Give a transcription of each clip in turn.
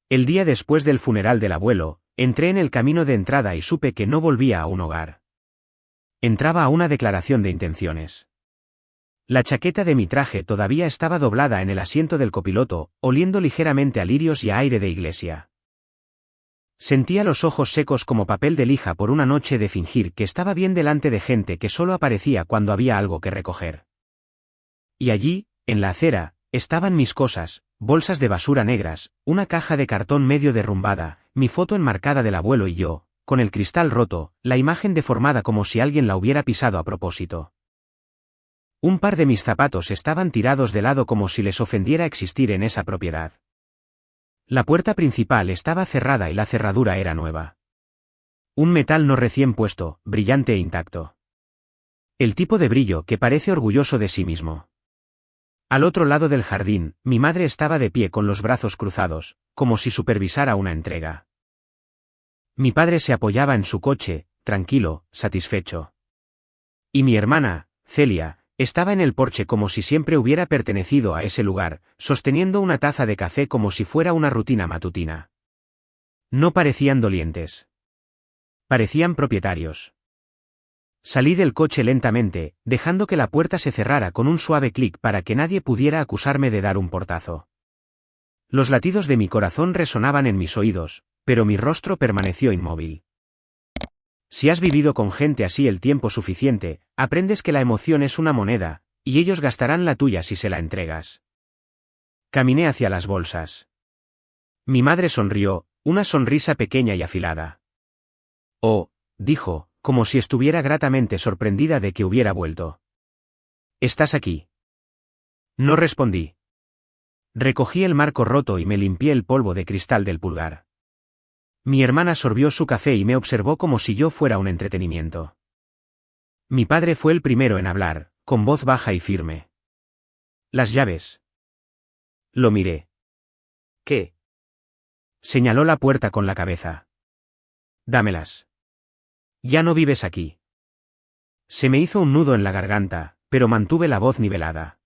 El día después del funeral del abuelo, entré en el camino de entrada y supe que no volvía a un hogar. Entraba a una declaración de intenciones. La chaqueta de mi traje todavía estaba doblada en el asiento del copiloto, oliendo ligeramente a lirios y a aire de iglesia. Sentía los ojos secos como papel de lija por una noche de fingir que estaba bien delante de gente que solo aparecía cuando había algo que recoger. Y allí, en la acera, estaban mis cosas, bolsas de basura negras, una caja de cartón medio derrumbada, mi foto enmarcada del abuelo y yo, con el cristal roto, la imagen deformada como si alguien la hubiera pisado a propósito. Un par de mis zapatos estaban tirados de lado como si les ofendiera existir en esa propiedad. La puerta principal estaba cerrada y la cerradura era nueva. Un metal no recién puesto, brillante e intacto. El tipo de brillo que parece orgulloso de sí mismo. Al otro lado del jardín, mi madre estaba de pie con los brazos cruzados, como si supervisara una entrega. Mi padre se apoyaba en su coche, tranquilo, satisfecho. Y mi hermana, Celia, estaba en el porche como si siempre hubiera pertenecido a ese lugar, sosteniendo una taza de café como si fuera una rutina matutina. No parecían dolientes. Parecían propietarios. Salí del coche lentamente, dejando que la puerta se cerrara con un suave clic para que nadie pudiera acusarme de dar un portazo. Los latidos de mi corazón resonaban en mis oídos, pero mi rostro permaneció inmóvil. Si has vivido con gente así el tiempo suficiente, aprendes que la emoción es una moneda, y ellos gastarán la tuya si se la entregas. Caminé hacia las bolsas. Mi madre sonrió, una sonrisa pequeña y afilada. Oh, dijo, como si estuviera gratamente sorprendida de que hubiera vuelto. ¿Estás aquí? No respondí. Recogí el marco roto y me limpié el polvo de cristal del pulgar. Mi hermana sorbió su café y me observó como si yo fuera un entretenimiento. Mi padre fue el primero en hablar, con voz baja y firme. Las llaves. Lo miré. ¿Qué? Señaló la puerta con la cabeza. Dámelas. Ya no vives aquí. Se me hizo un nudo en la garganta, pero mantuve la voz nivelada.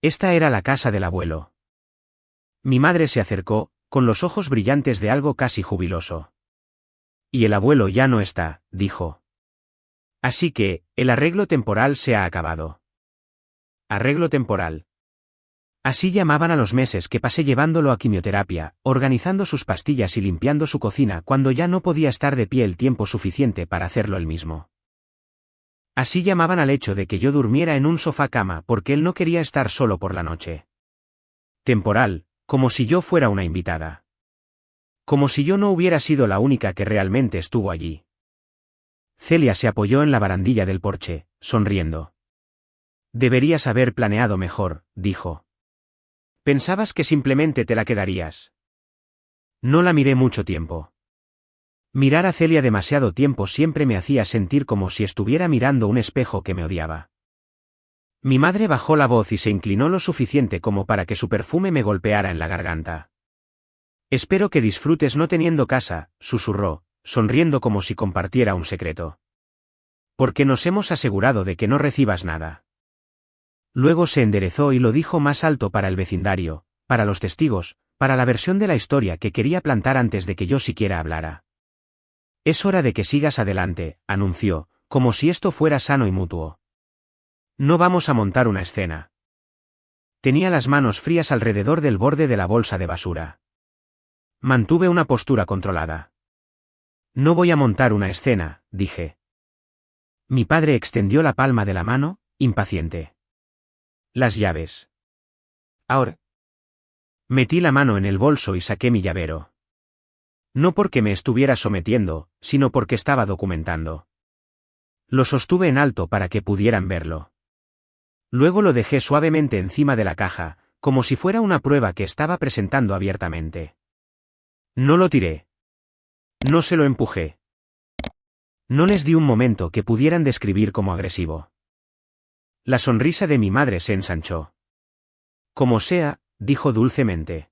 Esta era la casa del abuelo. Mi madre se acercó, con los ojos brillantes de algo casi jubiloso. Y el abuelo ya no está, dijo. Así que, el arreglo temporal se ha acabado. Arreglo temporal. Así llamaban a los meses que pasé llevándolo a quimioterapia, organizando sus pastillas y limpiando su cocina cuando ya no podía estar de pie el tiempo suficiente para hacerlo él mismo. Así llamaban al hecho de que yo durmiera en un sofá-cama porque él no quería estar solo por la noche. Temporal, como si yo fuera una invitada. Como si yo no hubiera sido la única que realmente estuvo allí. Celia se apoyó en la barandilla del porche, sonriendo. Deberías haber planeado mejor, dijo. Pensabas que simplemente te la quedarías. No la miré mucho tiempo. Mirar a Celia demasiado tiempo siempre me hacía sentir como si estuviera mirando un espejo que me odiaba. Mi madre bajó la voz y se inclinó lo suficiente como para que su perfume me golpeara en la garganta. Espero que disfrutes no teniendo casa, susurró, sonriendo como si compartiera un secreto. Porque nos hemos asegurado de que no recibas nada. Luego se enderezó y lo dijo más alto para el vecindario, para los testigos, para la versión de la historia que quería plantar antes de que yo siquiera hablara. Es hora de que sigas adelante, anunció, como si esto fuera sano y mutuo. No vamos a montar una escena. Tenía las manos frías alrededor del borde de la bolsa de basura. Mantuve una postura controlada. No voy a montar una escena, dije. Mi padre extendió la palma de la mano, impaciente. Las llaves. Ahora. Metí la mano en el bolso y saqué mi llavero. No porque me estuviera sometiendo, sino porque estaba documentando. Lo sostuve en alto para que pudieran verlo. Luego lo dejé suavemente encima de la caja, como si fuera una prueba que estaba presentando abiertamente. No lo tiré. No se lo empujé. No les di un momento que pudieran describir como agresivo. La sonrisa de mi madre se ensanchó. Como sea, dijo dulcemente.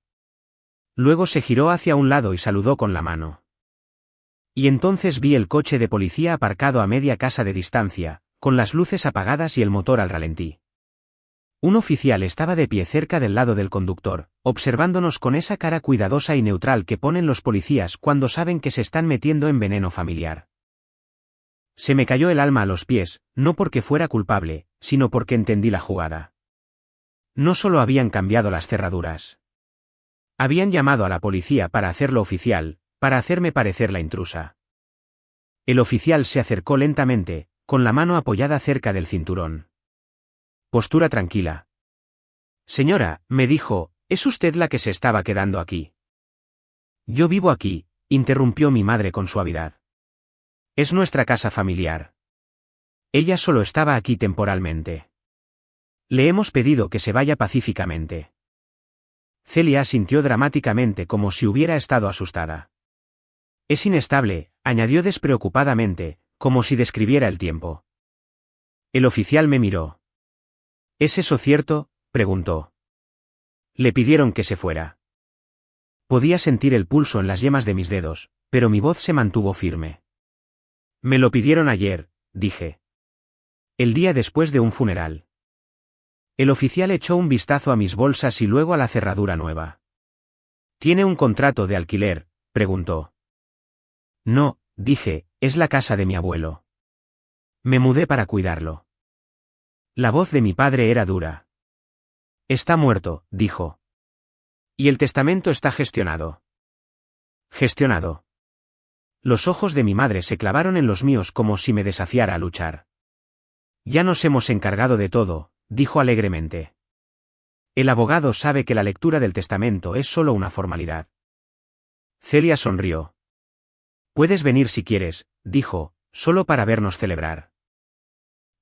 Luego se giró hacia un lado y saludó con la mano. Y entonces vi el coche de policía aparcado a media casa de distancia, con las luces apagadas y el motor al ralentí. Un oficial estaba de pie cerca del lado del conductor, observándonos con esa cara cuidadosa y neutral que ponen los policías cuando saben que se están metiendo en veneno familiar. Se me cayó el alma a los pies, no porque fuera culpable, sino porque entendí la jugada. No solo habían cambiado las cerraduras. Habían llamado a la policía para hacerlo oficial, para hacerme parecer la intrusa. El oficial se acercó lentamente, con la mano apoyada cerca del cinturón. Postura tranquila. Señora, me dijo, ¿es usted la que se estaba quedando aquí? Yo vivo aquí, interrumpió mi madre con suavidad. Es nuestra casa familiar. Ella solo estaba aquí temporalmente. Le hemos pedido que se vaya pacíficamente. Celia asintió dramáticamente como si hubiera estado asustada. Es inestable, añadió despreocupadamente, como si describiera el tiempo. El oficial me miró. ¿Es eso cierto?, preguntó. Le pidieron que se fuera. Podía sentir el pulso en las yemas de mis dedos, pero mi voz se mantuvo firme. Me lo pidieron ayer, dije. El día después de un funeral. El oficial echó un vistazo a mis bolsas y luego a la cerradura nueva. ¿Tiene un contrato de alquiler?, preguntó. No, dije, es la casa de mi abuelo. Me mudé para cuidarlo. La voz de mi padre era dura. Está muerto, dijo. Y el testamento está gestionado. Gestionado. Los ojos de mi madre se clavaron en los míos como si me desafiara a luchar. Ya nos hemos encargado de todo, dijo alegremente. El abogado sabe que la lectura del testamento es solo una formalidad. Celia sonrió. Puedes venir si quieres, dijo, solo para vernos celebrar.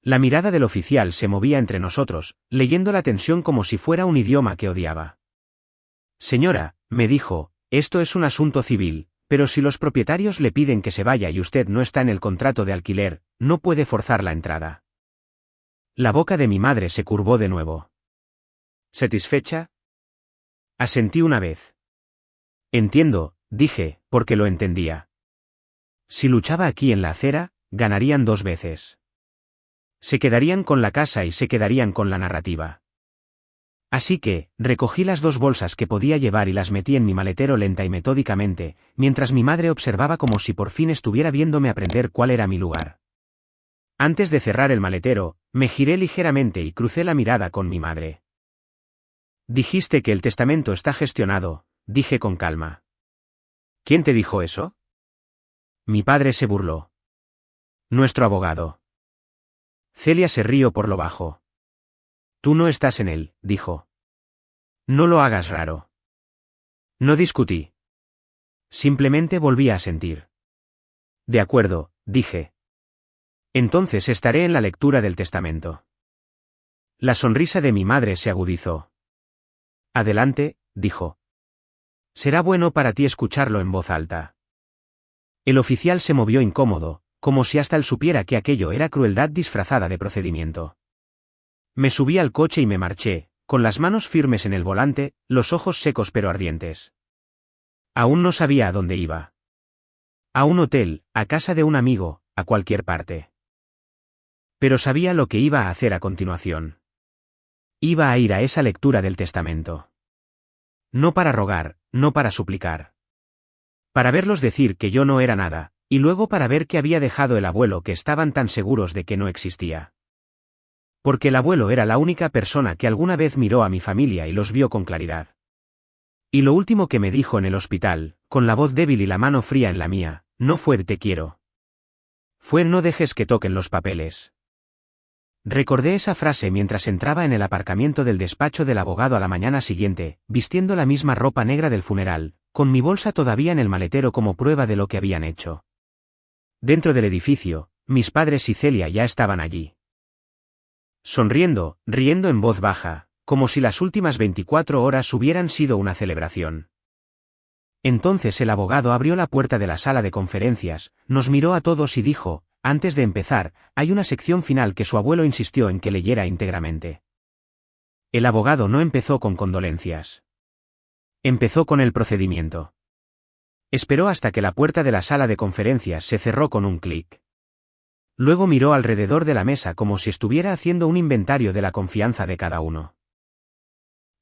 La mirada del oficial se movía entre nosotros, leyendo la tensión como si fuera un idioma que odiaba. Señora, me dijo, esto es un asunto civil, pero si los propietarios le piden que se vaya y usted no está en el contrato de alquiler, no puede forzar la entrada. La boca de mi madre se curvó de nuevo. ¿Satisfecha? Asentí una vez. Entiendo, dije, porque lo entendía. Si luchaba aquí en la acera, ganarían 2 veces. Se quedarían con la casa y se quedarían con la narrativa. Así que, recogí las 2 bolsas que podía llevar y las metí en mi maletero lenta y metódicamente, mientras mi madre observaba como si por fin estuviera viéndome aprender cuál era mi lugar. Antes de cerrar el maletero, me giré ligeramente y crucé la mirada con mi madre. Dijiste que el testamento está gestionado, dije con calma. ¿Quién te dijo eso? Mi padre se burló. Nuestro abogado. Celia se rió por lo bajo. Tú no estás en él, dijo. No lo hagas raro. No discutí. Simplemente volví a sentir. De acuerdo, dije. Entonces estaré en la lectura del testamento. La sonrisa de mi madre se agudizó. Adelante, dijo. Será bueno para ti escucharlo en voz alta. El oficial se movió incómodo, como si hasta él supiera que aquello era crueldad disfrazada de procedimiento. Me subí al coche y me marché, con las manos firmes en el volante, los ojos secos pero ardientes. Aún no sabía a dónde iba. A un hotel, a casa de un amigo, a cualquier parte. Pero sabía lo que iba a hacer a continuación. Iba a ir a esa lectura del testamento. No para rogar, no para suplicar. Para verlos decir que yo no era nada, y luego para ver qué había dejado el abuelo que estaban tan seguros de que no existía. Porque el abuelo era la única persona que alguna vez miró a mi familia y los vio con claridad. Y lo último que me dijo en el hospital, con la voz débil y la mano fría en la mía, no fue te quiero. Fue no dejes que toquen los papeles. Recordé esa frase mientras entraba en el aparcamiento del despacho del abogado a la mañana siguiente, vistiendo la misma ropa negra del funeral, con mi bolsa todavía en el maletero como prueba de lo que habían hecho. Dentro del edificio, mis padres y Celia ya estaban allí. Sonriendo, riendo en voz baja, como si las últimas 24 horas hubieran sido una celebración. Entonces el abogado abrió la puerta de la sala de conferencias, nos miró a todos y dijo, antes de empezar, hay una sección final que su abuelo insistió en que leyera íntegramente. El abogado no empezó con condolencias. Empezó con el procedimiento. Esperó hasta que la puerta de la sala de conferencias se cerró con un clic. Luego miró alrededor de la mesa como si estuviera haciendo un inventario de la confianza de cada uno.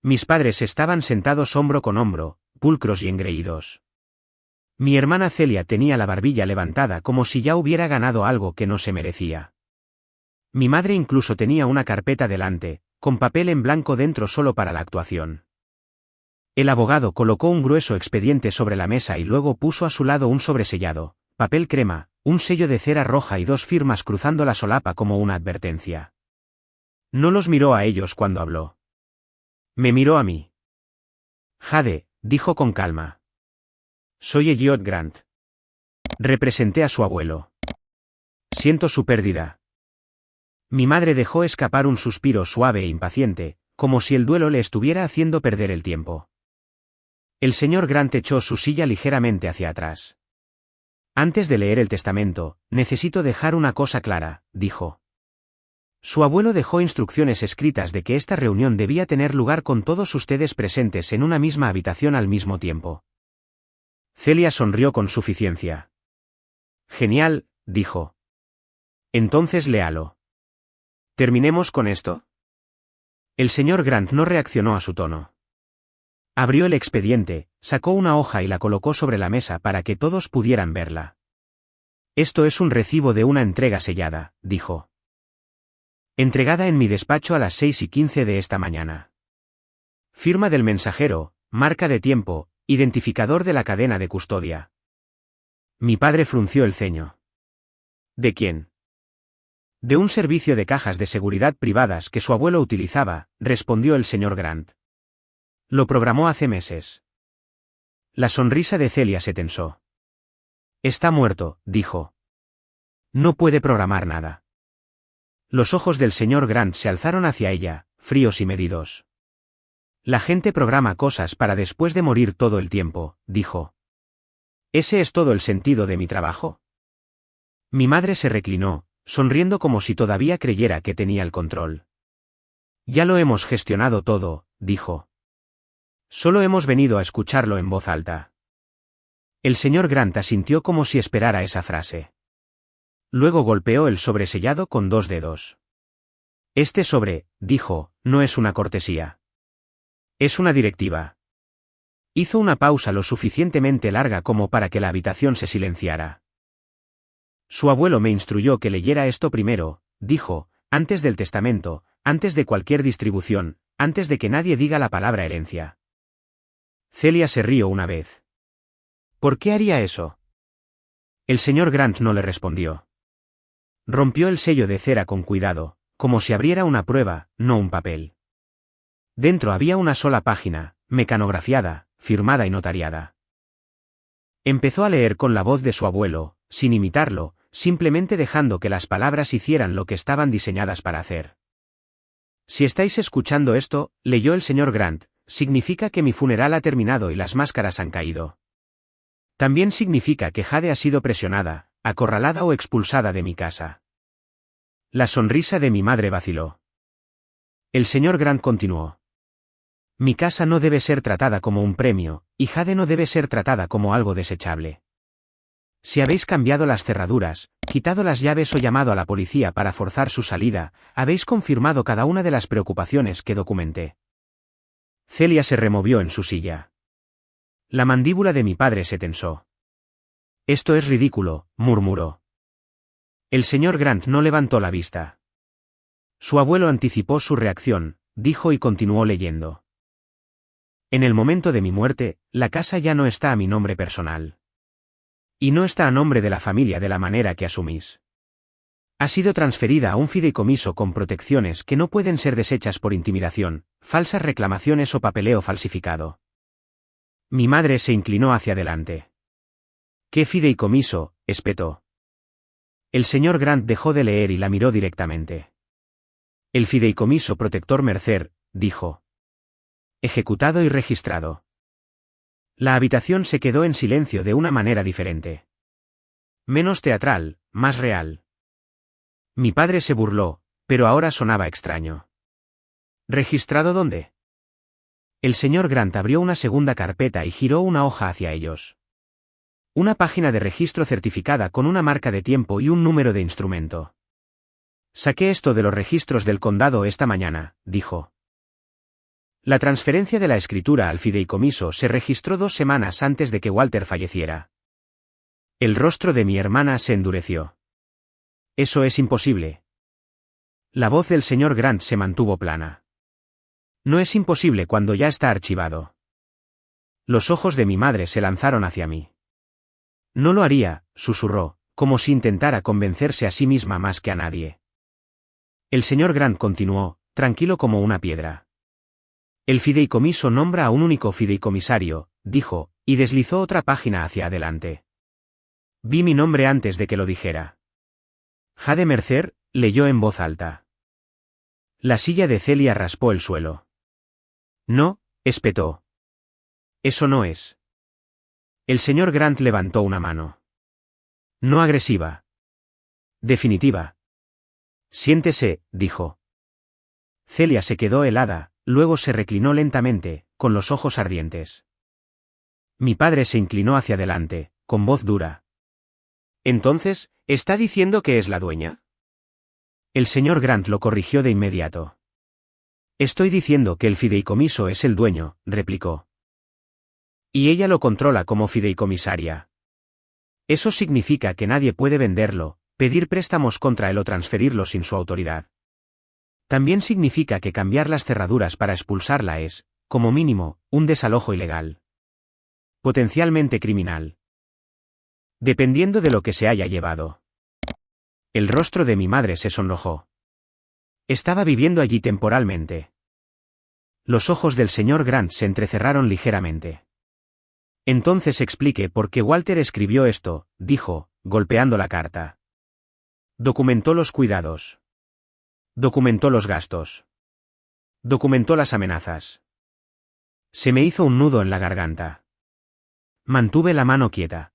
Mis padres estaban sentados hombro con hombro, pulcros y engreídos. Mi hermana Celia tenía la barbilla levantada como si ya hubiera ganado algo que no se merecía. Mi madre incluso tenía una carpeta delante, con papel en blanco dentro solo para la actuación. El abogado colocó un grueso expediente sobre la mesa y luego puso a su lado un sobresellado, papel crema, un sello de cera roja y 2 firmas cruzando la solapa como una advertencia. No los miró a ellos cuando habló. Me miró a mí. Jade, dijo con calma. Soy Elliot Grant. Representé a su abuelo. Siento su pérdida. Mi madre dejó escapar un suspiro suave e impaciente, como si el duelo le estuviera haciendo perder el tiempo. El señor Grant echó su silla ligeramente hacia atrás. Antes de leer el testamento, necesito dejar una cosa clara, dijo. Su abuelo dejó instrucciones escritas de que esta reunión debía tener lugar con todos ustedes presentes en una misma habitación al mismo tiempo. Celia sonrió con suficiencia. Genial, dijo. Entonces léalo. ¿Terminemos con esto? El señor Grant no reaccionó a su tono. Abrió el expediente, sacó una hoja y la colocó sobre la mesa para que todos pudieran verla. Esto es un recibo de una entrega sellada, dijo. Entregada en mi despacho a las 6:15 de esta mañana. Firma del mensajero, marca de tiempo, identificador de la cadena de custodia. Mi padre frunció el ceño. ¿De quién? De un servicio de cajas de seguridad privadas que su abuelo utilizaba, respondió el señor Grant. Lo programó hace meses. La sonrisa de Celia se tensó. Está muerto, dijo. No puede programar nada. Los ojos del señor Grant se alzaron hacia ella, fríos y medidos. La gente programa cosas para después de morir todo el tiempo, dijo. ¿Ese es todo el sentido de mi trabajo? Mi madre se reclinó, sonriendo como si todavía creyera que tenía el control. Ya lo hemos gestionado todo, dijo. Solo hemos venido a escucharlo en voz alta. El señor Grant asintió como si esperara esa frase. Luego golpeó el sobresellado con 2 dedos. Este sobre, dijo, no es una cortesía. Es una directiva. Hizo una pausa lo suficientemente larga como para que la habitación se silenciara. Su abuelo me instruyó que leyera esto primero, dijo, antes del testamento, antes de cualquier distribución, antes de que nadie diga la palabra herencia. Celia se rió una vez. ¿Por qué haría eso? El señor Grant no le respondió. Rompió el sello de cera con cuidado, como si abriera una prueba, no un papel. Dentro había una sola página, mecanografiada, firmada y notariada. Empezó a leer con la voz de su abuelo, sin imitarlo, simplemente dejando que las palabras hicieran lo que estaban diseñadas para hacer. Si estáis escuchando esto, leyó el señor Grant, significa que mi funeral ha terminado y las máscaras han caído. También significa que Jade ha sido presionada, acorralada o expulsada de mi casa. La sonrisa de mi madre vaciló. El señor Grant continuó. Mi casa no debe ser tratada como un premio, y Jade no debe ser tratada como algo desechable. Si habéis cambiado las cerraduras, quitado las llaves o llamado a la policía para forzar su salida, habéis confirmado cada una de las preocupaciones que documenté. Celia se removió en su silla. La mandíbula de mi padre se tensó. Esto es ridículo, murmuró. El señor Grant no levantó la vista. Su abuelo anticipó su reacción, dijo y continuó leyendo. En el momento de mi muerte, la casa ya no está a mi nombre personal. Y no está a nombre de la familia de la manera que asumís. Ha sido transferida a un fideicomiso con protecciones que no pueden ser deshechas por intimidación, falsas reclamaciones o papeleo falsificado. Mi madre se inclinó hacia adelante. ¿Qué fideicomiso?, espetó. El señor Grant dejó de leer y la miró directamente. El fideicomiso protector Mercer, dijo. Ejecutado y registrado. La habitación se quedó en silencio de una manera diferente. Menos teatral, más real. Mi padre se burló, pero ahora sonaba extraño. ¿Registrado dónde? El señor Grant abrió una segunda carpeta y giró una hoja hacia ellos. Una página de registro certificada con una marca de tiempo y un número de instrumento. Saqué esto de los registros del condado esta mañana, dijo. La transferencia de la escritura al fideicomiso se registró 2 semanas antes de que Walter falleciera. El rostro de mi hermana se endureció. Eso es imposible. La voz del señor Grant se mantuvo plana. No es imposible cuando ya está archivado. Los ojos de mi madre se lanzaron hacia mí. No lo haría, susurró, como si intentara convencerse a sí misma más que a nadie. El señor Grant continuó, tranquilo como una piedra. El fideicomiso nombra a un único fideicomisario, dijo, y deslizó otra página hacia adelante. Vi mi nombre antes de que lo dijera. Jade Mercer, leyó en voz alta. La silla de Celia raspó el suelo. No, espetó. Eso no es. El señor Grant levantó una mano. No agresiva. Definitiva. Siéntese, dijo. Celia se quedó helada, luego se reclinó lentamente, con los ojos ardientes. Mi padre se inclinó hacia adelante, con voz dura. Entonces, ¿está diciendo que es la dueña? El señor Grant lo corrigió de inmediato. Estoy diciendo que el fideicomiso es el dueño, replicó. Y ella lo controla como fideicomisaria. Eso significa que nadie puede venderlo, pedir préstamos contra él o transferirlo sin su autoridad. También significa que cambiar las cerraduras para expulsarla es, como mínimo, un desalojo ilegal. Potencialmente criminal. Dependiendo de lo que se haya llevado. El rostro de mi madre se sonrojó. Estaba viviendo allí temporalmente. Los ojos del señor Grant se entrecerraron ligeramente. Entonces explique por qué Walter escribió esto, dijo, golpeando la carta. Documentó los cuidados. Documentó los gastos. Documentó las amenazas. Se me hizo un nudo en la garganta. Mantuve la mano quieta.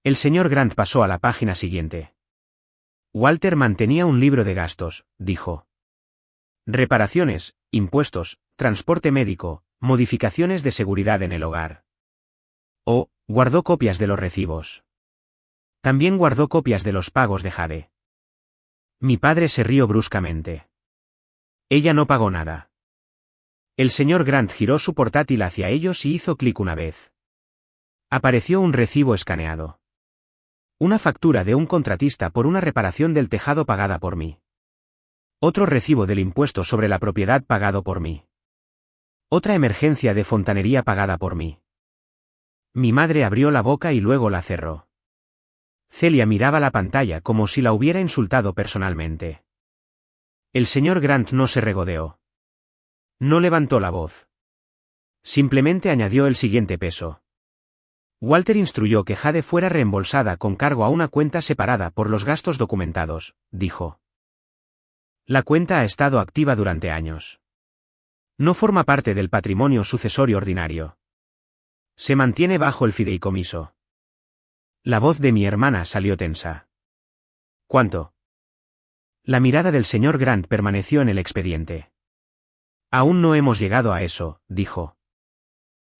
El señor Grant pasó a la página siguiente. Walter mantenía un libro de gastos, dijo. Reparaciones, impuestos, transporte médico, modificaciones de seguridad en el hogar. Guardó copias de los recibos. También guardó copias de los pagos de Jade. Mi padre se rió bruscamente. Ella no pagó nada. El señor Grant giró su portátil hacia ellos y hizo clic una vez. Apareció un recibo escaneado. Una factura de un contratista por una reparación del tejado pagada por mí. Otro recibo del impuesto sobre la propiedad pagado por mí. Otra emergencia de fontanería pagada por mí. Mi madre abrió la boca y luego la cerró. Celia miraba la pantalla como si la hubiera insultado personalmente. El señor Grant no se regodeó. No levantó la voz. Simplemente añadió el siguiente peso. Walter instruyó que Jade fuera reembolsada con cargo a una cuenta separada por los gastos documentados, dijo. La cuenta ha estado activa durante años. No forma parte del patrimonio sucesorio ordinario. Se mantiene bajo el fideicomiso. La voz de mi hermana salió tensa. ¿Cuánto? La mirada del señor Grant permaneció en el expediente. Aún no hemos llegado a eso, dijo.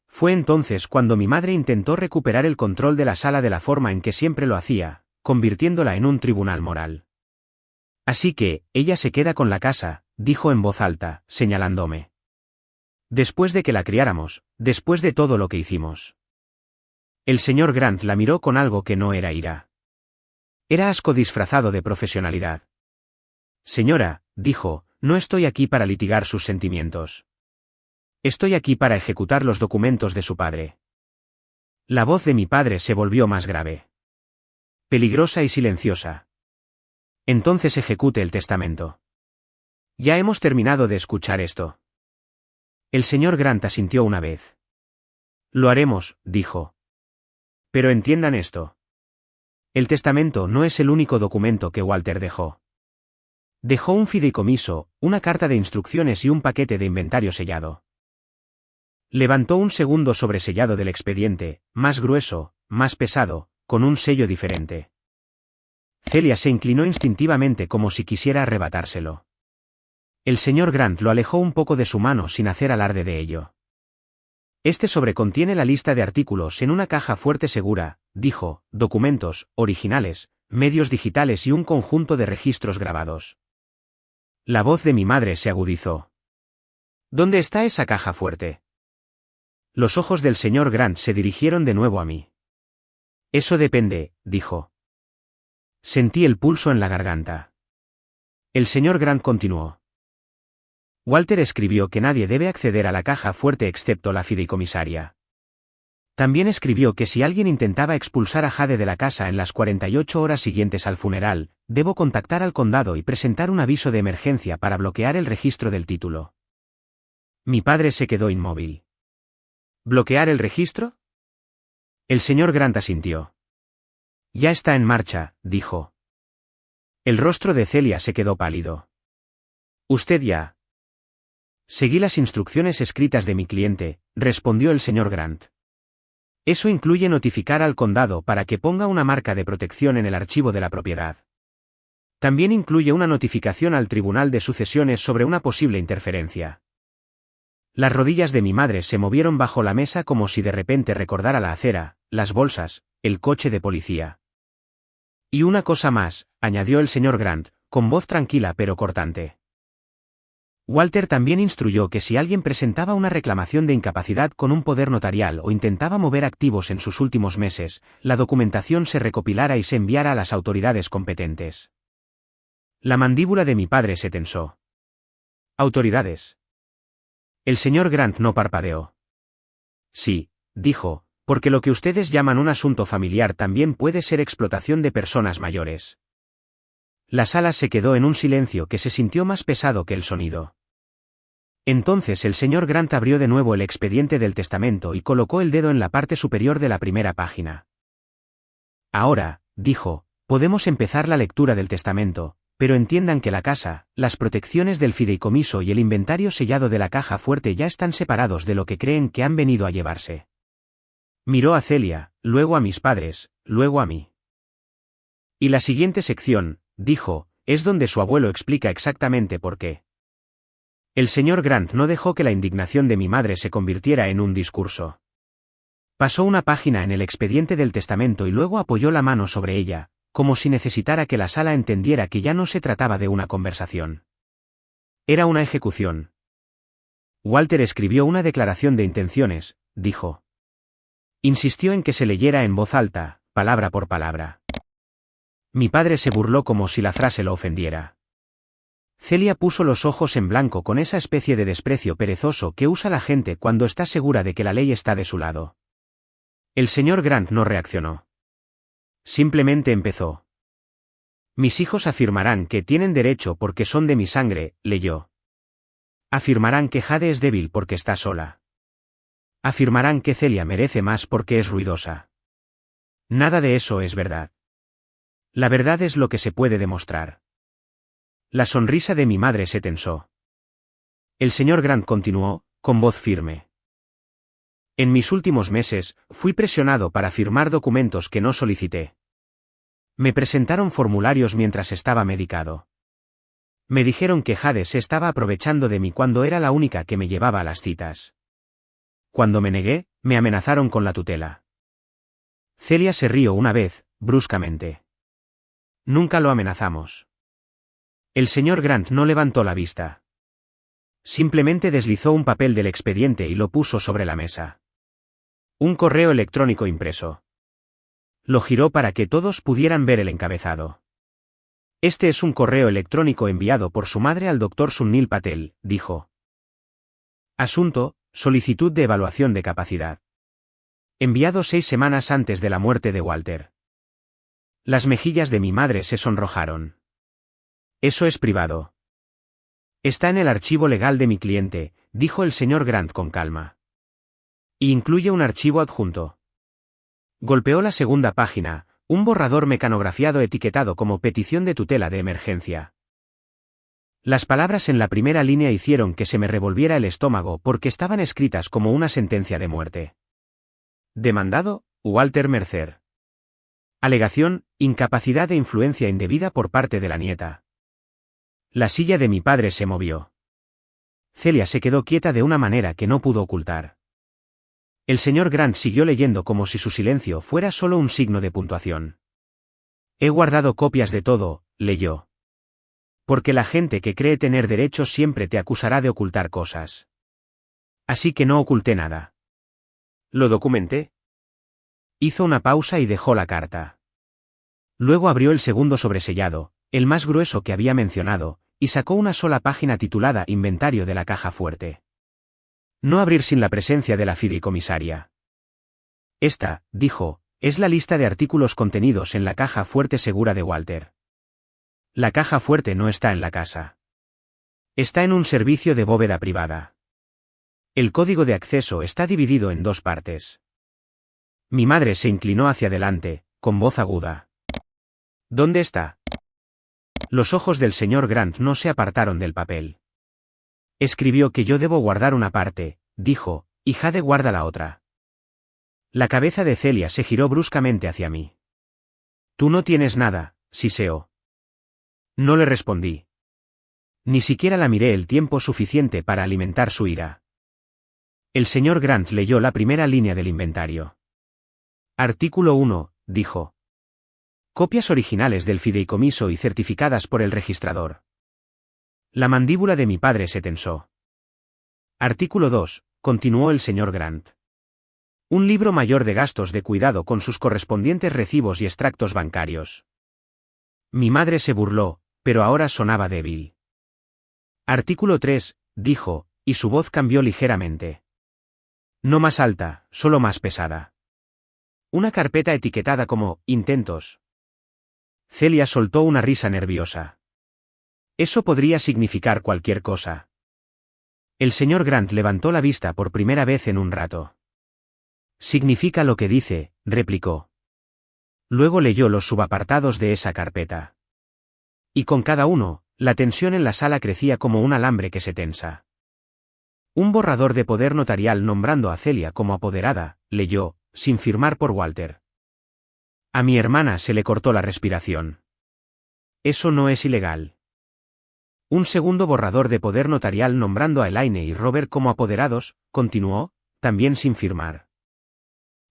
Fue entonces cuando mi madre intentó recuperar el control de la sala de la forma en que siempre lo hacía, convirtiéndola en un tribunal moral. Así que, ella se queda con la casa, dijo en voz alta, señalándome. Después de que la criáramos, después de todo lo que hicimos. El señor Grant la miró con algo que no era ira. Era asco disfrazado de profesionalidad. Señora, dijo, no estoy aquí para litigar sus sentimientos. Estoy aquí para ejecutar los documentos de su padre. La voz de mi padre se volvió más grave. Peligrosa y silenciosa. Entonces ejecute el testamento. Ya hemos terminado de escuchar esto. El señor Grant asintió una vez. Lo haremos, dijo. Pero entiendan esto. El testamento no es el único documento que Walter dejó. Dejó un fideicomiso, una carta de instrucciones y un paquete de inventario sellado. Levantó un segundo sobresellado del expediente, más grueso, más pesado, con un sello diferente. Celia se inclinó instintivamente como si quisiera arrebatárselo. El señor Grant lo alejó un poco de su mano sin hacer alarde de ello. Este sobre contiene la lista de artículos en una caja fuerte segura, dijo, documentos, originales, medios digitales y un conjunto de registros grabados. La voz de mi madre se agudizó. ¿Dónde está esa caja fuerte? Los ojos del señor Grant se dirigieron de nuevo a mí. Eso depende, dijo. Sentí el pulso en la garganta. El señor Grant continuó. Walter escribió que nadie debe acceder a la caja fuerte excepto la fideicomisaria. También escribió que si alguien intentaba expulsar a Jade de la casa en las 48 horas siguientes al funeral, debo contactar al condado y presentar un aviso de emergencia para bloquear el registro del título. Mi padre se quedó inmóvil. ¿Bloquear el registro? El señor Grant asintió. Ya está en marcha, dijo. El rostro de Celia se quedó pálido. Usted ya. Seguí las instrucciones escritas de mi cliente, respondió el señor Grant. Eso incluye notificar al condado para que ponga una marca de protección en el archivo de la propiedad. También incluye una notificación al Tribunal de Sucesiones sobre una posible interferencia. Las rodillas de mi madre se movieron bajo la mesa como si de repente recordara la acera, las bolsas, el coche de policía. Y una cosa más, añadió el señor Grant, con voz tranquila pero cortante. Walter también instruyó que si alguien presentaba una reclamación de incapacidad con un poder notarial o intentaba mover activos en sus últimos meses, la documentación se recopilara y se enviara a las autoridades competentes. La mandíbula de mi padre se tensó. ¿Autoridades? El señor Grant no parpadeó. Sí, dijo, porque lo que ustedes llaman un asunto familiar también puede ser explotación de personas mayores. La sala se quedó en un silencio que se sintió más pesado que el sonido. Entonces el señor Grant abrió de nuevo el expediente del testamento y colocó el dedo en la parte superior de la primera página. Ahora, dijo, podemos empezar la lectura del testamento, pero entiendan que la casa, las protecciones del fideicomiso y el inventario sellado de la caja fuerte ya están separados de lo que creen que han venido a llevarse. Miró a Celia, luego a mis padres, luego a mí. Y la siguiente sección, dijo, es donde su abuelo explica exactamente por qué. El señor Grant no dejó que la indignación de mi madre se convirtiera en un discurso. Pasó una página en el expediente del testamento y luego apoyó la mano sobre ella, como si necesitara que la sala entendiera que ya no se trataba de una conversación. Era una ejecución. Walter escribió una declaración de intenciones, dijo. Insistió en que se leyera en voz alta, palabra por palabra. Mi padre se burló como si la frase lo ofendiera. Celia puso los ojos en blanco con esa especie de desprecio perezoso que usa la gente cuando está segura de que la ley está de su lado. El señor Grant no reaccionó. Simplemente empezó. Mis hijos afirmarán que tienen derecho porque son de mi sangre, leyó. Afirmarán que Jade es débil porque está sola. Afirmarán que Celia merece más porque es ruidosa. Nada de eso es verdad. La verdad es lo que se puede demostrar. La sonrisa de mi madre se tensó. El señor Grant continuó, con voz firme. En mis últimos meses, fui presionado para firmar documentos que no solicité. Me presentaron formularios mientras estaba medicado. Me dijeron que Jade se estaba aprovechando de mí cuando era la única que me llevaba a las citas. Cuando me negué, me amenazaron con la tutela. Celia se rió una vez, bruscamente. Nunca lo amenazamos. El señor Grant no levantó la vista. Simplemente deslizó un papel del expediente y lo puso sobre la mesa. Un correo electrónico impreso. Lo giró para que todos pudieran ver el encabezado. Este es un correo electrónico enviado por su madre al Dr. Sunil Patel, dijo. Asunto, solicitud de evaluación de capacidad. Enviado 6 semanas antes de la muerte de Walter. Las mejillas de mi madre se sonrojaron. Eso es privado. Está en el archivo legal de mi cliente, dijo el señor Grant con calma. Y incluye un archivo adjunto. Golpeó la segunda página, un borrador mecanografiado etiquetado como petición de tutela de emergencia. Las palabras en la primera línea hicieron que se me revolviera el estómago porque estaban escritas como una sentencia de muerte. Demandado, Walter Mercer. Alegación, incapacidad e influencia indebida por parte de la nieta. La silla de mi padre se movió. Celia se quedó quieta de una manera que no pudo ocultar. El señor Grant siguió leyendo como si su silencio fuera solo un signo de puntuación. He guardado copias de todo, leyó. Porque la gente que cree tener derechos siempre te acusará de ocultar cosas. Así que no oculté nada. ¿Lo documenté? Hizo una pausa y dejó la carta. Luego abrió el segundo sobresellado, el más grueso que había mencionado, y sacó una sola página titulada Inventario de la caja fuerte. No abrir sin la presencia de la fideicomisaria. Esta, dijo, es la lista de artículos contenidos en la caja fuerte segura de Walter. La caja fuerte no está en la casa. Está en un servicio de bóveda privada. El código de acceso está dividido en dos partes. Mi madre se inclinó hacia adelante, con voz aguda. ¿Dónde está? Los ojos del señor Grant no se apartaron del papel. Escribió que yo debo guardar una parte, dijo, y Jade guarda la otra. La cabeza de Celia se giró bruscamente hacia mí. Tú no tienes nada, siseó. No le respondí. Ni siquiera la miré el tiempo suficiente para alimentar su ira. El señor Grant leyó la primera línea del inventario. Artículo 1, dijo. Copias originales del fideicomiso y certificadas por el registrador. La mandíbula de mi padre se tensó. Artículo 2, continuó el señor Grant. Un libro mayor de gastos de cuidado con sus correspondientes recibos y extractos bancarios. Mi madre se burló, pero ahora sonaba débil. Artículo 3, dijo, y su voz cambió ligeramente. No más alta, solo más pesada. Una carpeta etiquetada como intentos. Celia soltó una risa nerviosa. Eso podría significar cualquier cosa. El señor Grant levantó la vista por primera vez en un rato. Significa lo que dice, replicó. Luego leyó los subapartados de esa carpeta. Y con cada uno, la tensión en la sala crecía como un alambre que se tensa. Un borrador de poder notarial nombrando a Celia como apoderada, leyó, sin firmar por Walter. A mi hermana se le cortó la respiración. Eso no es ilegal. Un segundo borrador de poder notarial nombrando a Elaine y Robert como apoderados, continuó, también sin firmar.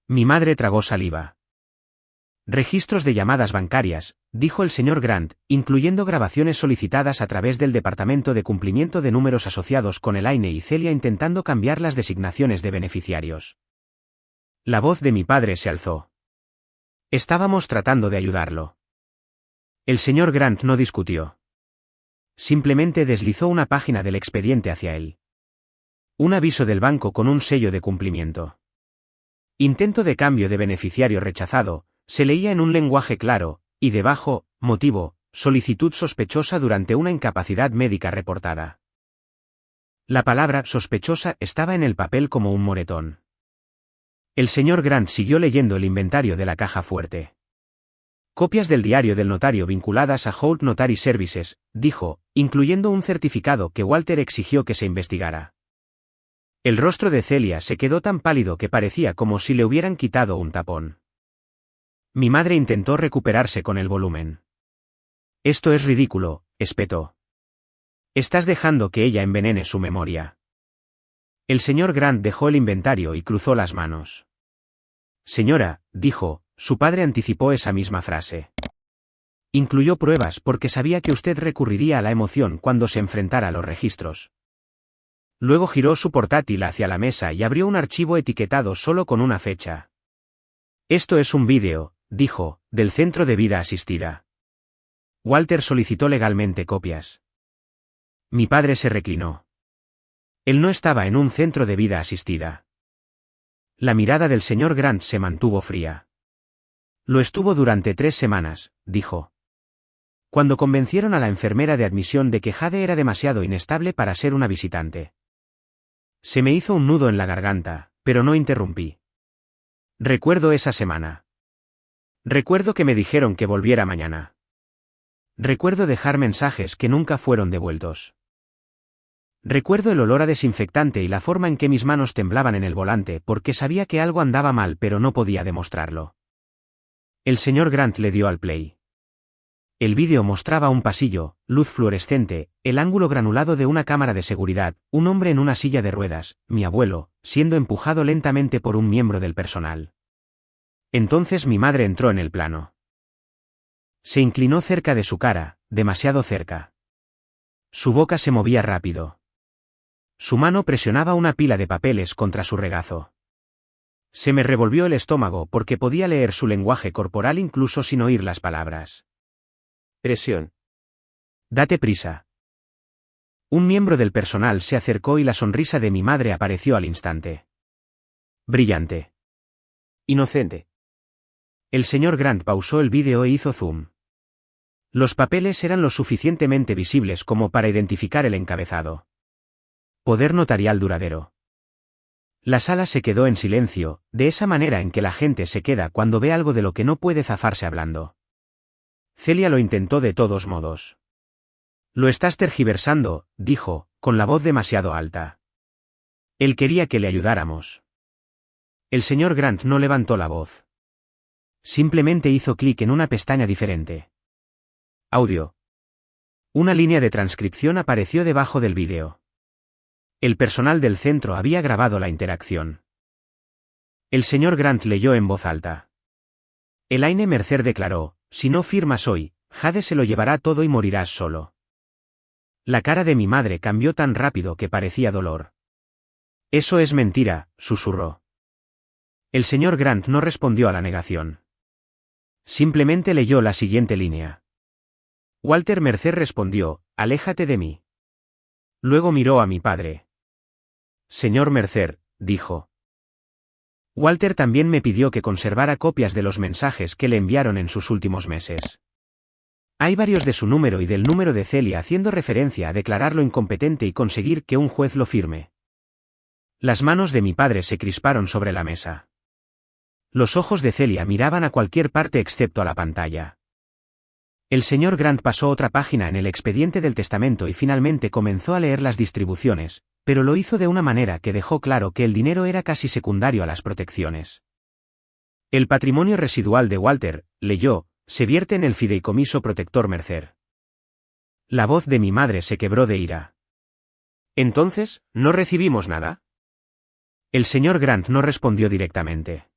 Mi madre tragó saliva. Registros de llamadas bancarias, dijo el señor Grant, incluyendo grabaciones solicitadas a través del Departamento de Cumplimiento de Números asociados con Elaine y Celia intentando cambiar las designaciones de beneficiarios. La voz de mi padre se alzó. Estábamos tratando de ayudarlo. El señor Grant no discutió. Simplemente deslizó una página del expediente hacia él. Un aviso del banco con un sello de cumplimiento. Intento de cambio de beneficiario rechazado, se leía en un lenguaje claro, y debajo, motivo, solicitud sospechosa durante una incapacidad médica reportada. La palabra sospechosa estaba en el papel como un moretón. El señor Grant siguió leyendo el inventario de la caja fuerte. Copias del diario del notario vinculadas a Holt Notary Services, dijo, incluyendo un certificado que Walter exigió que se investigara. El rostro de Celia se quedó tan pálido que parecía como si le hubieran quitado un tapón. Mi madre intentó recuperarse con el volumen. Esto es ridículo, espetó. Estás dejando que ella envenene su memoria. El señor Grant dejó el inventario y cruzó las manos. Señora, dijo, su padre anticipó esa misma frase. Incluyó pruebas porque sabía que usted recurriría a la emoción cuando se enfrentara a los registros. Luego giró su portátil hacia la mesa y abrió un archivo etiquetado solo con una fecha. Esto es un vídeo, dijo, del Centro de Vida Asistida. Walter solicitó legalmente copias. Mi padre se reclinó. Él no estaba en un centro de vida asistida. La mirada del señor Grant se mantuvo fría. Lo estuvo durante 3 semanas, dijo. Cuando convencieron a la enfermera de admisión de que Jade era demasiado inestable para ser una visitante. Se me hizo un nudo en la garganta, pero no interrumpí. Recuerdo esa semana. Recuerdo que me dijeron que volviera mañana. Recuerdo dejar mensajes que nunca fueron devueltos. Recuerdo el olor a desinfectante y la forma en que mis manos temblaban en el volante porque sabía que algo andaba mal pero no podía demostrarlo. El señor Grant le dio al play. El vídeo mostraba un pasillo, luz fluorescente, el ángulo granulado de una cámara de seguridad, un hombre en una silla de ruedas, mi abuelo, siendo empujado lentamente por un miembro del personal. Entonces mi madre entró en el plano. Se inclinó cerca de su cara, demasiado cerca. Su boca se movía rápido. Su mano presionaba una pila de papeles contra su regazo. Se me revolvió el estómago porque podía leer su lenguaje corporal incluso sin oír las palabras. Presión. Date prisa. Un miembro del personal se acercó y la sonrisa de mi madre apareció al instante. Brillante. Inocente. El señor Grant pausó el vídeo e hizo zoom. Los papeles eran lo suficientemente visibles como para identificar el encabezado. Poder notarial duradero. La sala se quedó en silencio, de esa manera en que la gente se queda cuando ve algo de lo que no puede zafarse hablando. Celia lo intentó de todos modos. Lo estás tergiversando, dijo, con la voz demasiado alta. Él quería que le ayudáramos. El señor Grant no levantó la voz. Simplemente hizo clic en una pestaña diferente. Audio. Una línea de transcripción apareció debajo del vídeo. El personal del centro había grabado la interacción. El señor Grant leyó en voz alta. Elaine Mercer declaró, si no firmas hoy, Jade se lo llevará todo y morirás solo. La cara de mi madre cambió tan rápido que parecía dolor. Eso es mentira, susurró. El señor Grant no respondió a la negación. Simplemente leyó la siguiente línea. Walter Mercer respondió, aléjate de mí. Luego miró a mi padre. Señor Mercer, dijo. Walter también me pidió que conservara copias de los mensajes que le enviaron en sus últimos meses. Hay varios de su número y del número de Celia haciendo referencia a declararlo incompetente y conseguir que un juez lo firme. Las manos de mi padre se crisparon sobre la mesa. Los ojos de Celia miraban a cualquier parte excepto a la pantalla. El señor Grant pasó otra página en el expediente del testamento y finalmente comenzó a leer las distribuciones, pero lo hizo de una manera que dejó claro que el dinero era casi secundario a las protecciones. El patrimonio residual de Walter, leyó, se vierte en el fideicomiso protector Mercer. La voz de mi madre se quebró de ira. ¿Entonces, no recibimos nada? El señor Grant no respondió directamente.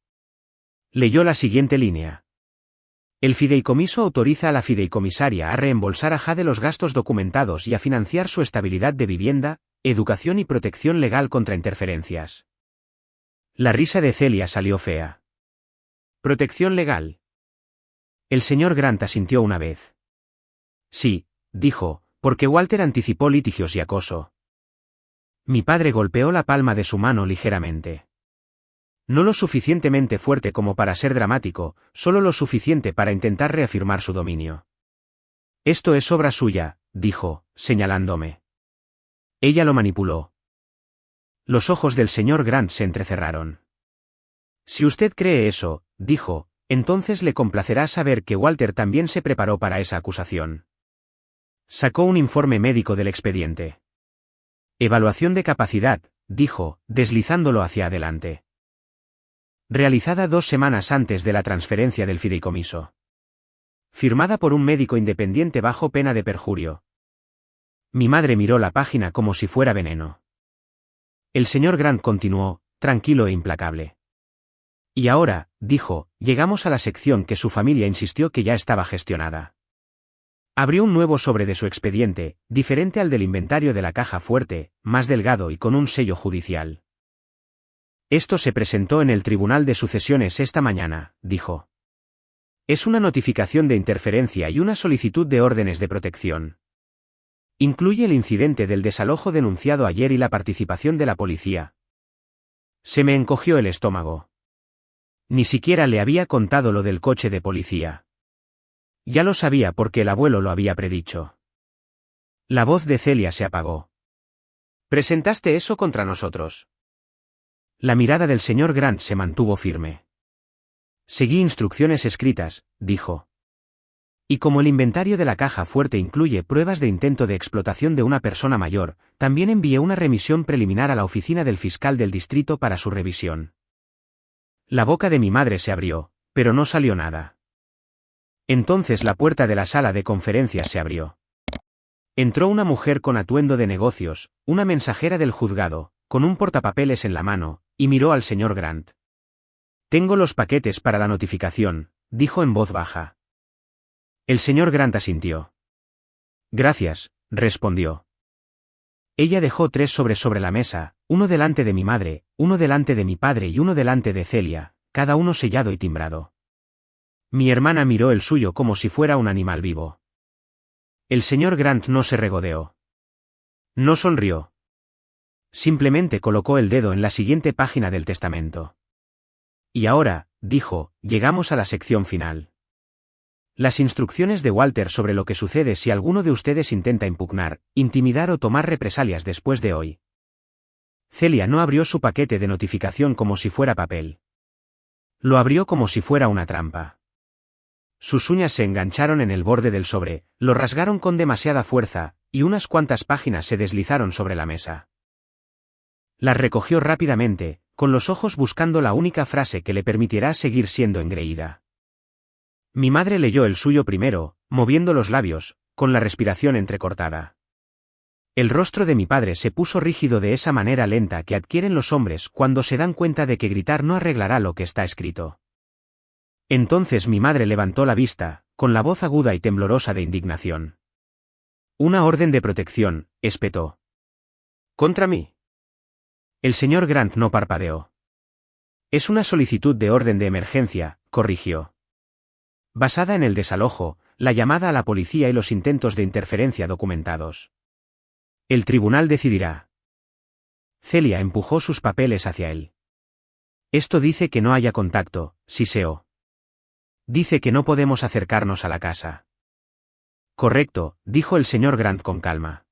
Leyó la siguiente línea. El fideicomiso autoriza a la fideicomisaria a reembolsar a Jade los gastos documentados y a financiar su estabilidad de vivienda, educación y protección legal contra interferencias. La risa de Celia salió fea. ¿Protección legal? El señor Grant asintió una vez. Sí, dijo, porque Walter anticipó litigios y acoso. Mi padre golpeó la palma de su mano ligeramente. No lo suficientemente fuerte como para ser dramático, solo lo suficiente para intentar reafirmar su dominio. Esto es obra suya, dijo, señalándome. Ella lo manipuló. Los ojos del señor Grant se entrecerraron. Si usted cree eso, dijo, entonces le complacerá saber que Walter también se preparó para esa acusación. Sacó un informe médico del expediente. Evaluación de capacidad, dijo, deslizándolo hacia adelante. Realizada 2 semanas antes de la transferencia del fideicomiso. Firmada por un médico independiente bajo pena de perjurio. Mi madre miró la página como si fuera veneno. El señor Grant continuó, tranquilo e implacable. Y ahora, dijo, llegamos a la sección que su familia insistió que ya estaba gestionada. Abrió un nuevo sobre de su expediente, diferente al del inventario de la caja fuerte, más delgado y con un sello judicial. Esto se presentó en el Tribunal de Sucesiones esta mañana, dijo. Es una notificación de interferencia y una solicitud de órdenes de protección. Incluye el incidente del desalojo denunciado ayer y la participación de la policía. Se me encogió el estómago. Ni siquiera le había contado lo del coche de policía. Ya lo sabía porque el abuelo lo había predicho. La voz de Celia se apagó. ¿Presentaste eso contra nosotros? La mirada del señor Grant se mantuvo firme. Seguí instrucciones escritas, dijo. Y como el inventario de la caja fuerte incluye pruebas de intento de explotación de una persona mayor, también envié una remisión preliminar a la oficina del fiscal del distrito para su revisión. La boca de mi madre se abrió, pero no salió nada. Entonces la puerta de la sala de conferencias se abrió. Entró una mujer con atuendo de negocios, una mensajera del juzgado, con un portapapeles en la mano, y miró al señor Grant. «Tengo los paquetes para la notificación», dijo en voz baja. El señor Grant asintió. «Gracias», respondió. Ella dejó 3 sobre la mesa, uno delante de mi madre, uno delante de mi padre y uno delante de Celia, cada uno sellado y timbrado. Mi hermana miró el suyo como si fuera un animal vivo. El señor Grant no se regodeó. No sonrió. Simplemente colocó el dedo en la siguiente página del testamento. Y ahora, dijo, llegamos a la sección final. Las instrucciones de Walter sobre lo que sucede si alguno de ustedes intenta impugnar, intimidar o tomar represalias después de hoy. Celia no abrió su paquete de notificación como si fuera papel. Lo abrió como si fuera una trampa. Sus uñas se engancharon en el borde del sobre, lo rasgaron con demasiada fuerza, y unas cuantas páginas se deslizaron sobre la mesa. Las recogió rápidamente, con los ojos buscando la única frase que le permitirá seguir siendo engreída. Mi madre leyó el suyo primero, moviendo los labios, con la respiración entrecortada. El rostro de mi padre se puso rígido de esa manera lenta que adquieren los hombres cuando se dan cuenta de que gritar no arreglará lo que está escrito. Entonces mi madre levantó la vista, con la voz aguda y temblorosa de indignación. «Una orden de protección», espetó. «¿Contra mí?» El señor Grant no parpadeó. «Es una solicitud de orden de emergencia», corrigió. «Basada en el desalojo, la llamada a la policía y los intentos de interferencia documentados. El tribunal decidirá». Celia empujó sus papeles hacia él. «Esto dice que no haya contacto», siseó. «Dice que no podemos acercarnos a la casa». «Correcto», dijo el señor Grant con calma.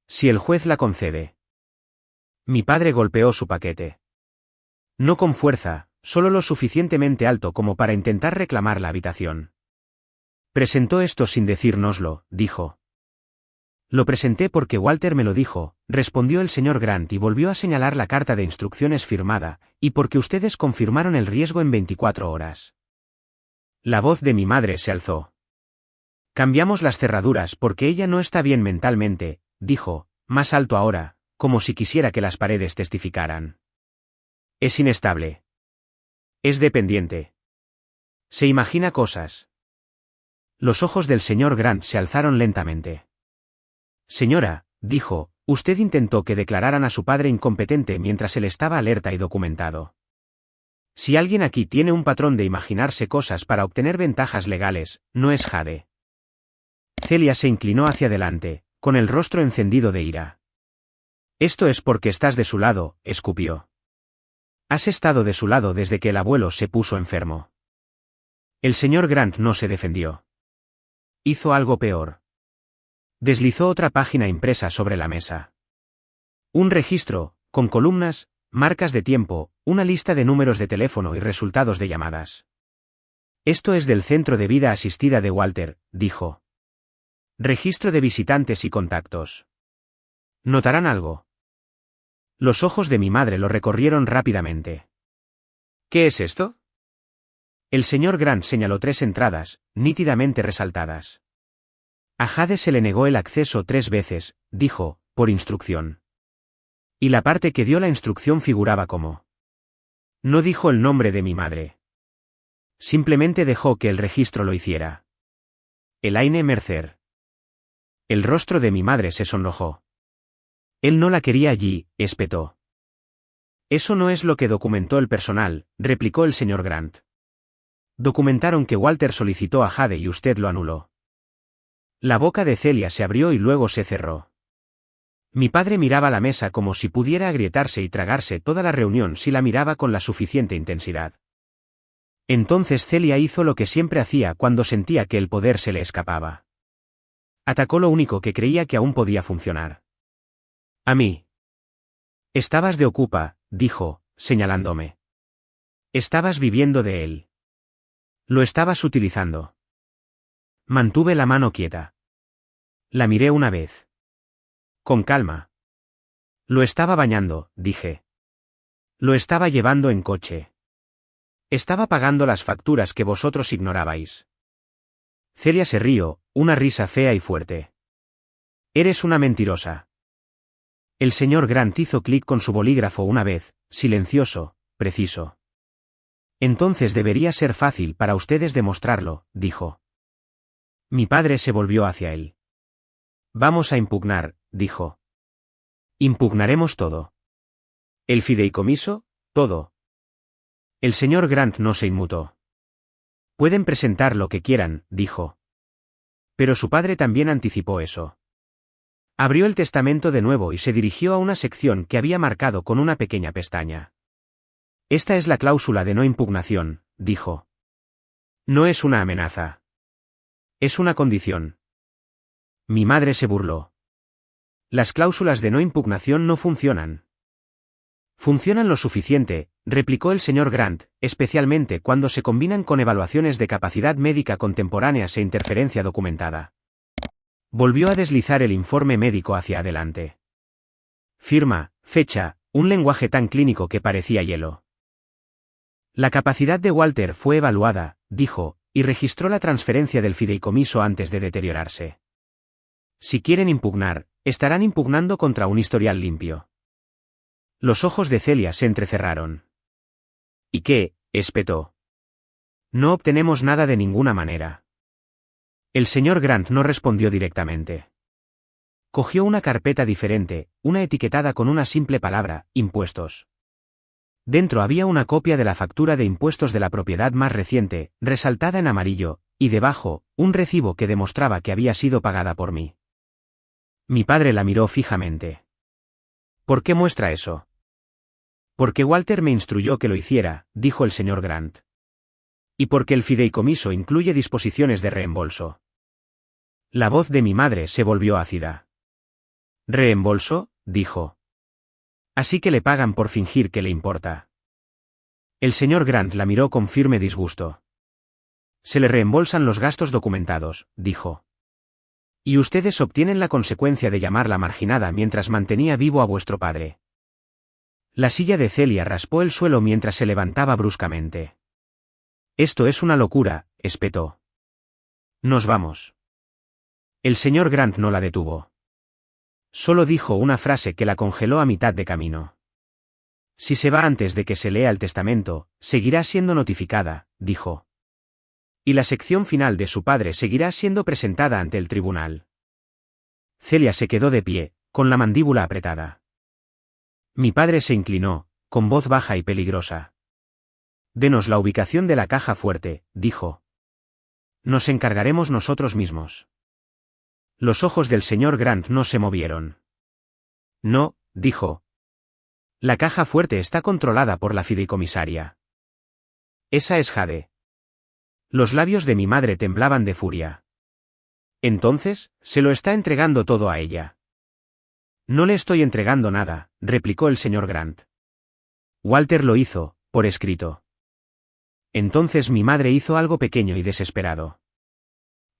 «Si el juez la concede». Mi padre golpeó su paquete. No con fuerza, solo lo suficientemente alto como para intentar reclamar la habitación. «Presentó esto sin decírnoslo», dijo. «Lo presenté porque Walter me lo dijo», respondió el señor Grant y volvió a señalar la carta de instrucciones firmada, «y porque ustedes confirmaron el riesgo en 24 horas». La voz de mi madre se alzó. «Cambiamos las cerraduras porque ella no está bien mentalmente», dijo, más alto ahora, como si quisiera que las paredes testificaran. «Es inestable. Es dependiente. Se imagina cosas». Los ojos del señor Grant se alzaron lentamente. «Señora», dijo, «usted intentó que declararan a su padre incompetente mientras él estaba alerta y documentado. Si alguien aquí tiene un patrón de imaginarse cosas para obtener ventajas legales, no es Jade». Celia se inclinó hacia adelante, con el rostro encendido de ira. «Esto es porque estás de su lado», escupió. «Has estado de su lado desde que el abuelo se puso enfermo». El señor Grant no se defendió. Hizo algo peor. Deslizó otra página impresa sobre la mesa. Un registro, con columnas, marcas de tiempo, una lista de números de teléfono y resultados de llamadas. «Esto es del Centro de Vida Asistida de Walter», dijo. «Registro de visitantes y contactos. ¿Notarán algo?» Los ojos de mi madre lo recorrieron rápidamente. «¿Qué es esto?» El señor Grant señaló 3 entradas, nítidamente resaltadas. «A Jade se le negó el acceso 3 veces», dijo, «por instrucción». Y la parte que dio la instrucción figuraba como. No dijo el nombre de mi madre. Simplemente dejó que el registro lo hiciera. Elaine Mercer. El rostro de mi madre se sonrojó. Él no la quería allí, espetó. «Eso no es lo que documentó el personal», replicó el señor Grant. «Documentaron que Walter solicitó a Jade y usted lo anuló». La boca de Celia se abrió y luego se cerró. Mi padre miraba la mesa como si pudiera agrietarse y tragarse toda la reunión si la miraba con la suficiente intensidad. Entonces Celia hizo lo que siempre hacía cuando sentía que el poder se le escapaba. Atacó lo único que creía que aún podía funcionar. «A mí». «Estabas de ocupa», dijo, señalándome. «Estabas viviendo de él. Lo estabas utilizando». Mantuve la mano quieta. La miré una vez. Con calma. «Lo estaba bañando», dije. «Lo estaba llevando en coche. Estaba pagando las facturas que vosotros ignorabais. Celia se rió, una risa fea y fuerte. Eres una mentirosa. El señor Grant hizo clic con su bolígrafo una vez, silencioso, preciso. Entonces debería ser fácil para ustedes demostrarlo, dijo. Mi padre se volvió hacia él. Vamos a impugnar, dijo. Impugnaremos todo. ¿El fideicomiso? Todo. El señor Grant no se inmutó. Pueden presentar lo que quieran, dijo. Pero su padre también anticipó eso. Abrió el testamento de nuevo y se dirigió a una sección que había marcado con una pequeña pestaña. Esta es la cláusula de no impugnación, dijo. No es una amenaza. Es una condición. Mi madre se burló. Las cláusulas de no impugnación no funcionan. Funcionan lo suficiente, replicó el señor Grant, especialmente cuando se combinan con evaluaciones de capacidad médica contemporáneas e interferencia documentada. Volvió a deslizar el informe médico hacia adelante. Firma, fecha, un lenguaje tan clínico que parecía hielo. La capacidad de Walter fue evaluada, dijo, y registró la transferencia del fideicomiso antes de deteriorarse. Si quieren impugnar, estarán impugnando contra un historial limpio. Los ojos de Celia se entrecerraron. ¿Y qué? Espetó. No obtenemos nada de ninguna manera. El señor Grant no respondió directamente. Cogió una carpeta diferente, una etiquetada con una simple palabra, impuestos. Dentro había una copia de la factura de impuestos de la propiedad más reciente, resaltada en amarillo, y debajo, un recibo que demostraba que había sido pagada por mí. Mi padre la miró fijamente. ¿Por qué muestra eso? Porque Walter me instruyó que lo hiciera, dijo el señor Grant. Y porque el fideicomiso incluye disposiciones de reembolso. La voz de mi madre se volvió ácida. ¿Reembolso? Dijo. Así que le pagan por fingir que le importa. El señor Grant la miró con firme disgusto. Se le reembolsan los gastos documentados, dijo. Y ustedes obtienen la consecuencia de llamarla marginada mientras mantenía vivo a vuestro padre. La silla de Celia raspó el suelo mientras se levantaba bruscamente. Esto es una locura, espetó. Nos vamos. El señor Grant no la detuvo. Solo dijo una frase que la congeló a mitad de camino. Si se va antes de que se lea el testamento, seguirá siendo notificada, dijo. Y la sección final de su padre seguirá siendo presentada ante el tribunal. Celia se quedó de pie, con la mandíbula apretada. Mi padre se inclinó, con voz baja y peligrosa. Denos la ubicación de la caja fuerte, dijo. Nos encargaremos nosotros mismos. Los ojos del señor Grant no se movieron. No, dijo. La caja fuerte está controlada por la fideicomisaria. Esa es Jade. Los labios de mi madre temblaban de furia. Entonces, se lo está entregando todo a ella. No le estoy entregando nada, replicó el señor Grant. Walter lo hizo, por escrito. Entonces mi madre hizo algo pequeño y desesperado.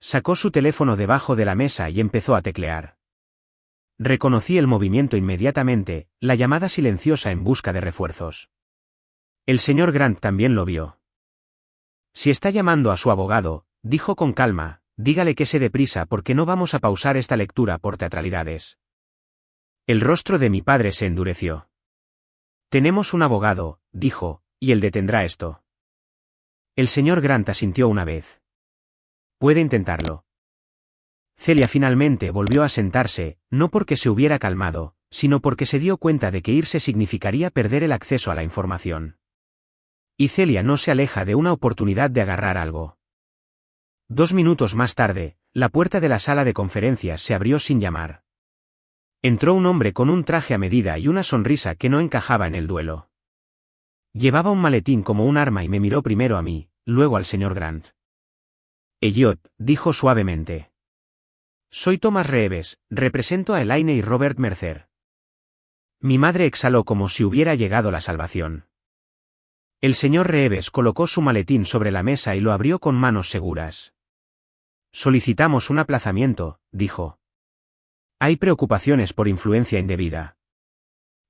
Sacó su teléfono debajo de la mesa y empezó a teclear. Reconocí el movimiento inmediatamente, la llamada silenciosa en busca de refuerzos. El señor Grant también lo vio. Si está llamando a su abogado, dijo con calma, dígale que se dé prisa porque no vamos a pausar esta lectura por teatralidades. El rostro de mi padre se endureció. Tenemos un abogado, dijo, y él detendrá esto. El señor Grant asintió una vez. Puede intentarlo. Celia finalmente volvió a sentarse, no porque se hubiera calmado, sino porque se dio cuenta de que irse significaría perder el acceso a la información. Y Celia no se aleja de una oportunidad de agarrar algo. 2 minutos más tarde, la puerta de la sala de conferencias se abrió sin llamar. Entró un hombre con un traje a medida y una sonrisa que no encajaba en el duelo. Llevaba un maletín como un arma y me miró primero a mí, luego al señor Grant. Elliot, dijo suavemente. Soy Thomas Reeves, represento a Elaine y Robert Mercer. Mi madre exhaló como si hubiera llegado la salvación. El señor Reeves colocó su maletín sobre la mesa y lo abrió con manos seguras. Solicitamos un aplazamiento, dijo. Hay preocupaciones por influencia indebida.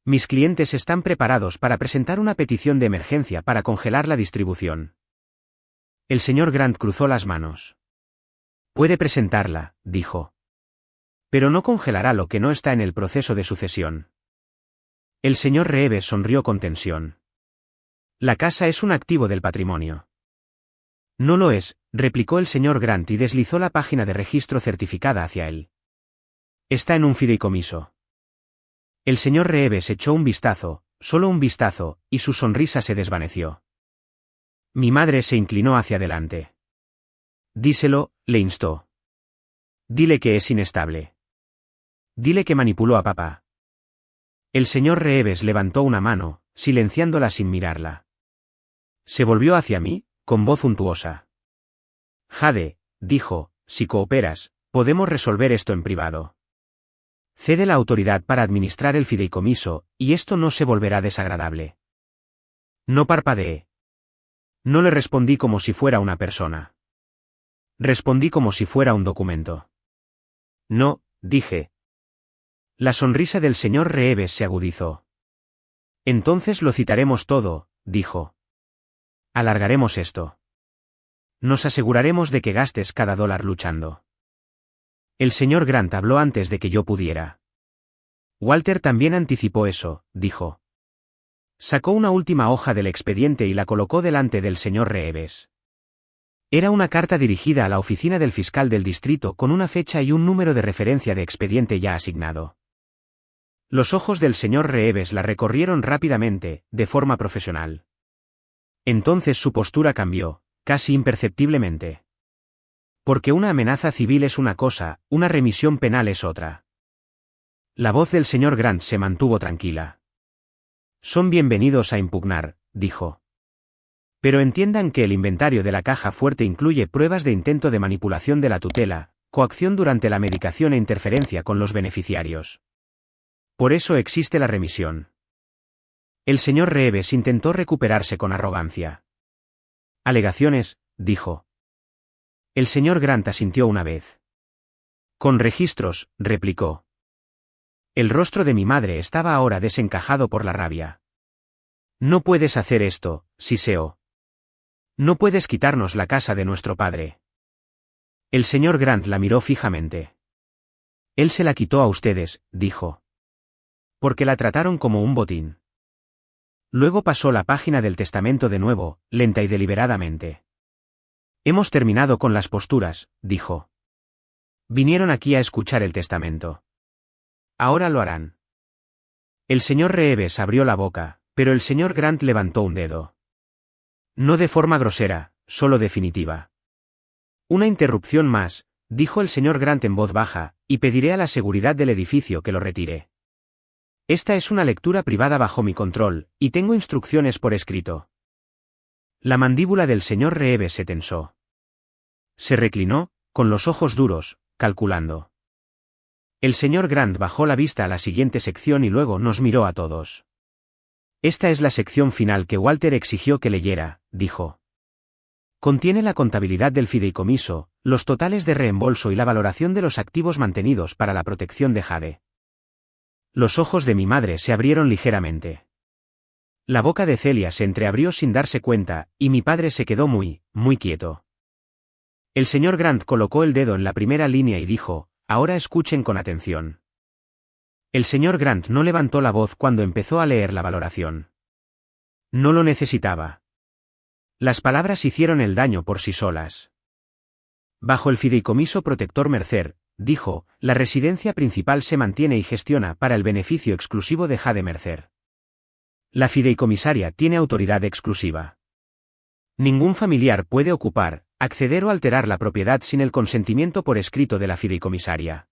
Mis clientes están preparados para presentar una petición de emergencia para congelar la distribución. El señor Grant cruzó las manos. Puede presentarla, dijo. Pero no congelará lo que no está en el proceso de sucesión. El señor Reeves sonrió con tensión. La casa es un activo del patrimonio. No lo es, replicó el señor Grant y deslizó la página de registro certificada hacia él. Está en un fideicomiso. El señor Reeves echó un vistazo, solo un vistazo, y su sonrisa se desvaneció. Mi madre se inclinó hacia adelante. Díselo, le instó. Dile que es inestable. Dile que manipuló a papá. El señor Reeves levantó una mano, silenciándola sin mirarla. Se volvió hacia mí, con voz untuosa. Jade, dijo, si cooperas, podemos resolver esto en privado. Cede la autoridad para administrar el fideicomiso, y esto no se volverá desagradable. No parpadeé. No le respondí como si fuera una persona. Respondí como si fuera un documento. No, dije. La sonrisa del señor Reeves se agudizó. Entonces lo citaremos todo, dijo. Alargaremos esto. Nos aseguraremos de que gastes cada dólar luchando. El señor Grant habló antes de que yo pudiera. Walter también anticipó eso, dijo. Sacó una última hoja del expediente y la colocó delante del señor Reeves. Era una carta dirigida a la oficina del fiscal del distrito con una fecha y un número de referencia de expediente ya asignado. Los ojos del señor Reeves la recorrieron rápidamente, de forma profesional. Entonces su postura cambió, casi imperceptiblemente. Porque una amenaza civil es una cosa, una remisión penal es otra. La voz del señor Grant se mantuvo tranquila. Son bienvenidos a impugnar, dijo. Pero entiendan que el inventario de la caja fuerte incluye pruebas de intento de manipulación de la tutela, coacción durante la medicación e interferencia con los beneficiarios. Por eso existe la remisión. El señor Reeves intentó recuperarse con arrogancia. Alegaciones, dijo. El señor Grant asintió una vez. Con registros, replicó. El rostro de mi madre estaba ahora desencajado por la rabia. No puedes hacer esto, Siseo. No puedes quitarnos la casa de nuestro padre. El señor Grant la miró fijamente. Él se la quitó a ustedes, dijo. Porque la trataron como un botín. Luego pasó la página del testamento de nuevo, lenta y deliberadamente. Hemos terminado con las posturas, dijo. Vinieron aquí a escuchar el testamento. Ahora lo harán. El señor Reeves abrió la boca, pero el señor Grant levantó un dedo. No de forma grosera, solo definitiva. Una interrupción más, dijo el señor Grant en voz baja, y pediré a la seguridad del edificio que lo retire. Esta es una lectura privada bajo mi control, y tengo instrucciones por escrito. La mandíbula del señor Reeves se tensó. Se reclinó, con los ojos duros, calculando. El señor Grant bajó la vista a la siguiente sección y luego nos miró a todos. Esta es la sección final que Walter exigió que leyera, dijo. Contiene la contabilidad del fideicomiso, los totales de reembolso y la valoración de los activos mantenidos para la protección de Jade. Los ojos de mi madre se abrieron ligeramente. La boca de Celia se entreabrió sin darse cuenta, y mi padre se quedó muy quieto. El señor Grant colocó el dedo en la primera línea y dijo, ahora escuchen con atención. El señor Grant no levantó la voz cuando empezó a leer la valoración. No lo necesitaba. Las palabras hicieron el daño por sí solas. Bajo el fideicomiso protector Mercer, dijo, la residencia principal se mantiene y gestiona para el beneficio exclusivo de Jade Mercer. La fideicomisaria tiene autoridad exclusiva. Ningún familiar puede ocupar, acceder o alterar la propiedad sin el consentimiento por escrito de la fideicomisaria.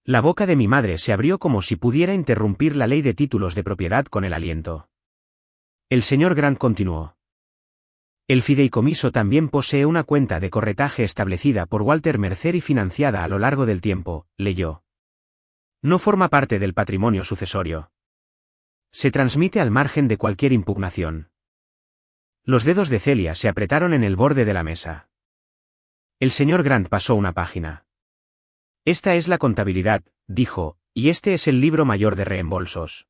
La boca de mi madre se abrió como si pudiera interrumpir la ley de títulos de propiedad con el aliento. El señor Grant continuó. El fideicomiso también posee una cuenta de corretaje establecida por Walter Mercer y financiada a lo largo del tiempo, leyó. No forma parte del patrimonio sucesorio. Se transmite al margen de cualquier impugnación. Los dedos de Celia se apretaron en el borde de la mesa. El señor Grant pasó una página. Esta es la contabilidad, dijo, y este es el libro mayor de reembolsos.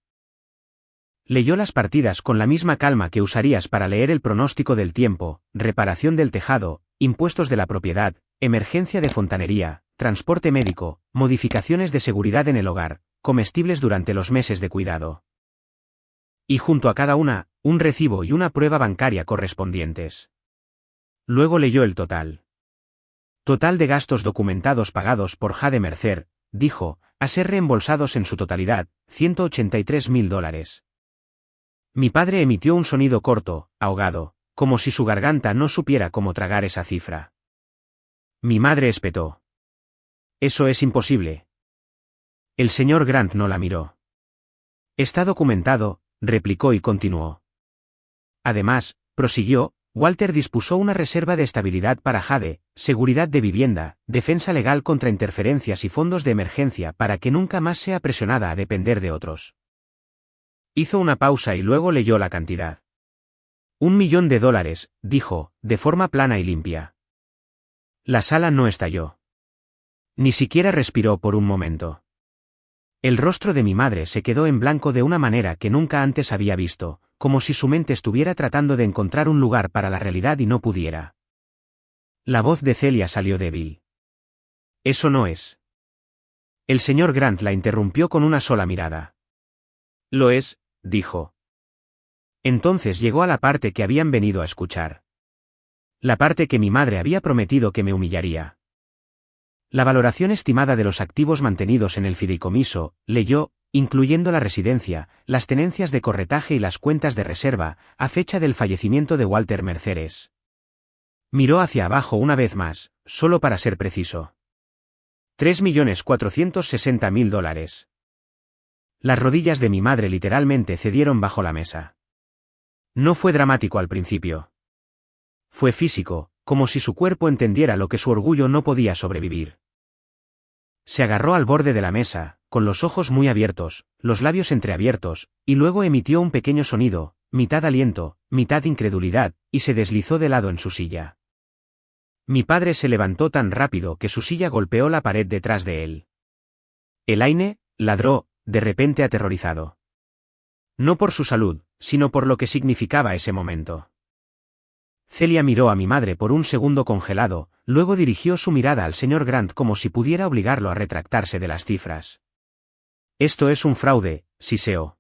Leyó las partidas con la misma calma que usarías para leer el pronóstico del tiempo, reparación del tejado, impuestos de la propiedad, emergencia de fontanería, transporte médico, modificaciones de seguridad en el hogar, comestibles durante los meses de cuidado. Y junto a cada una, un recibo y una prueba bancaria correspondientes. Luego leyó el total. Total de gastos documentados pagados por Jade Mercer, dijo, a ser reembolsados en su totalidad, $183.000. Mi padre emitió un sonido corto, ahogado, como si su garganta no supiera cómo tragar esa cifra. Mi madre espetó. Eso es imposible. El señor Grant no la miró. Está documentado, replicó y continuó. Además, prosiguió, Walter dispuso una reserva de estabilidad para Jade, seguridad de vivienda, defensa legal contra interferencias y fondos de emergencia para que nunca más sea presionada a depender de otros. Hizo una pausa y luego leyó la cantidad. $1.000.000, dijo, de forma plana y limpia. La sala no estalló. Ni siquiera respiró por un momento. El rostro de mi madre se quedó en blanco de una manera que nunca antes había visto, como si su mente estuviera tratando de encontrar un lugar para la realidad y no pudiera. La voz de Celia salió débil. Eso no es. El señor Grant la interrumpió con una sola mirada. Lo es, dijo. Entonces llegó a la parte que habían venido a escuchar. La parte que mi madre había prometido que me humillaría. La valoración estimada de los activos mantenidos en el fideicomiso, leyó, incluyendo la residencia, las tenencias de corretaje y las cuentas de reserva, a fecha del fallecimiento de Walter Merceres. Miró hacia abajo una vez más, solo para ser preciso. $3.460.000. Las rodillas de mi madre literalmente cedieron bajo la mesa. No fue dramático al principio. Fue físico, como si su cuerpo entendiera lo que su orgullo no podía sobrevivir. Se agarró al borde de la mesa, con los ojos muy abiertos, los labios entreabiertos, y luego emitió un pequeño sonido, mitad aliento, mitad incredulidad, y se deslizó de lado en su silla. Mi padre se levantó tan rápido que su silla golpeó la pared detrás de él. Elaine, ladró, de repente aterrorizado. No por su salud, sino por lo que significaba ese momento. Celia miró a mi madre por un segundo congelado, luego dirigió su mirada al señor Grant como si pudiera obligarlo a retractarse de las cifras. Esto es un fraude, siseó.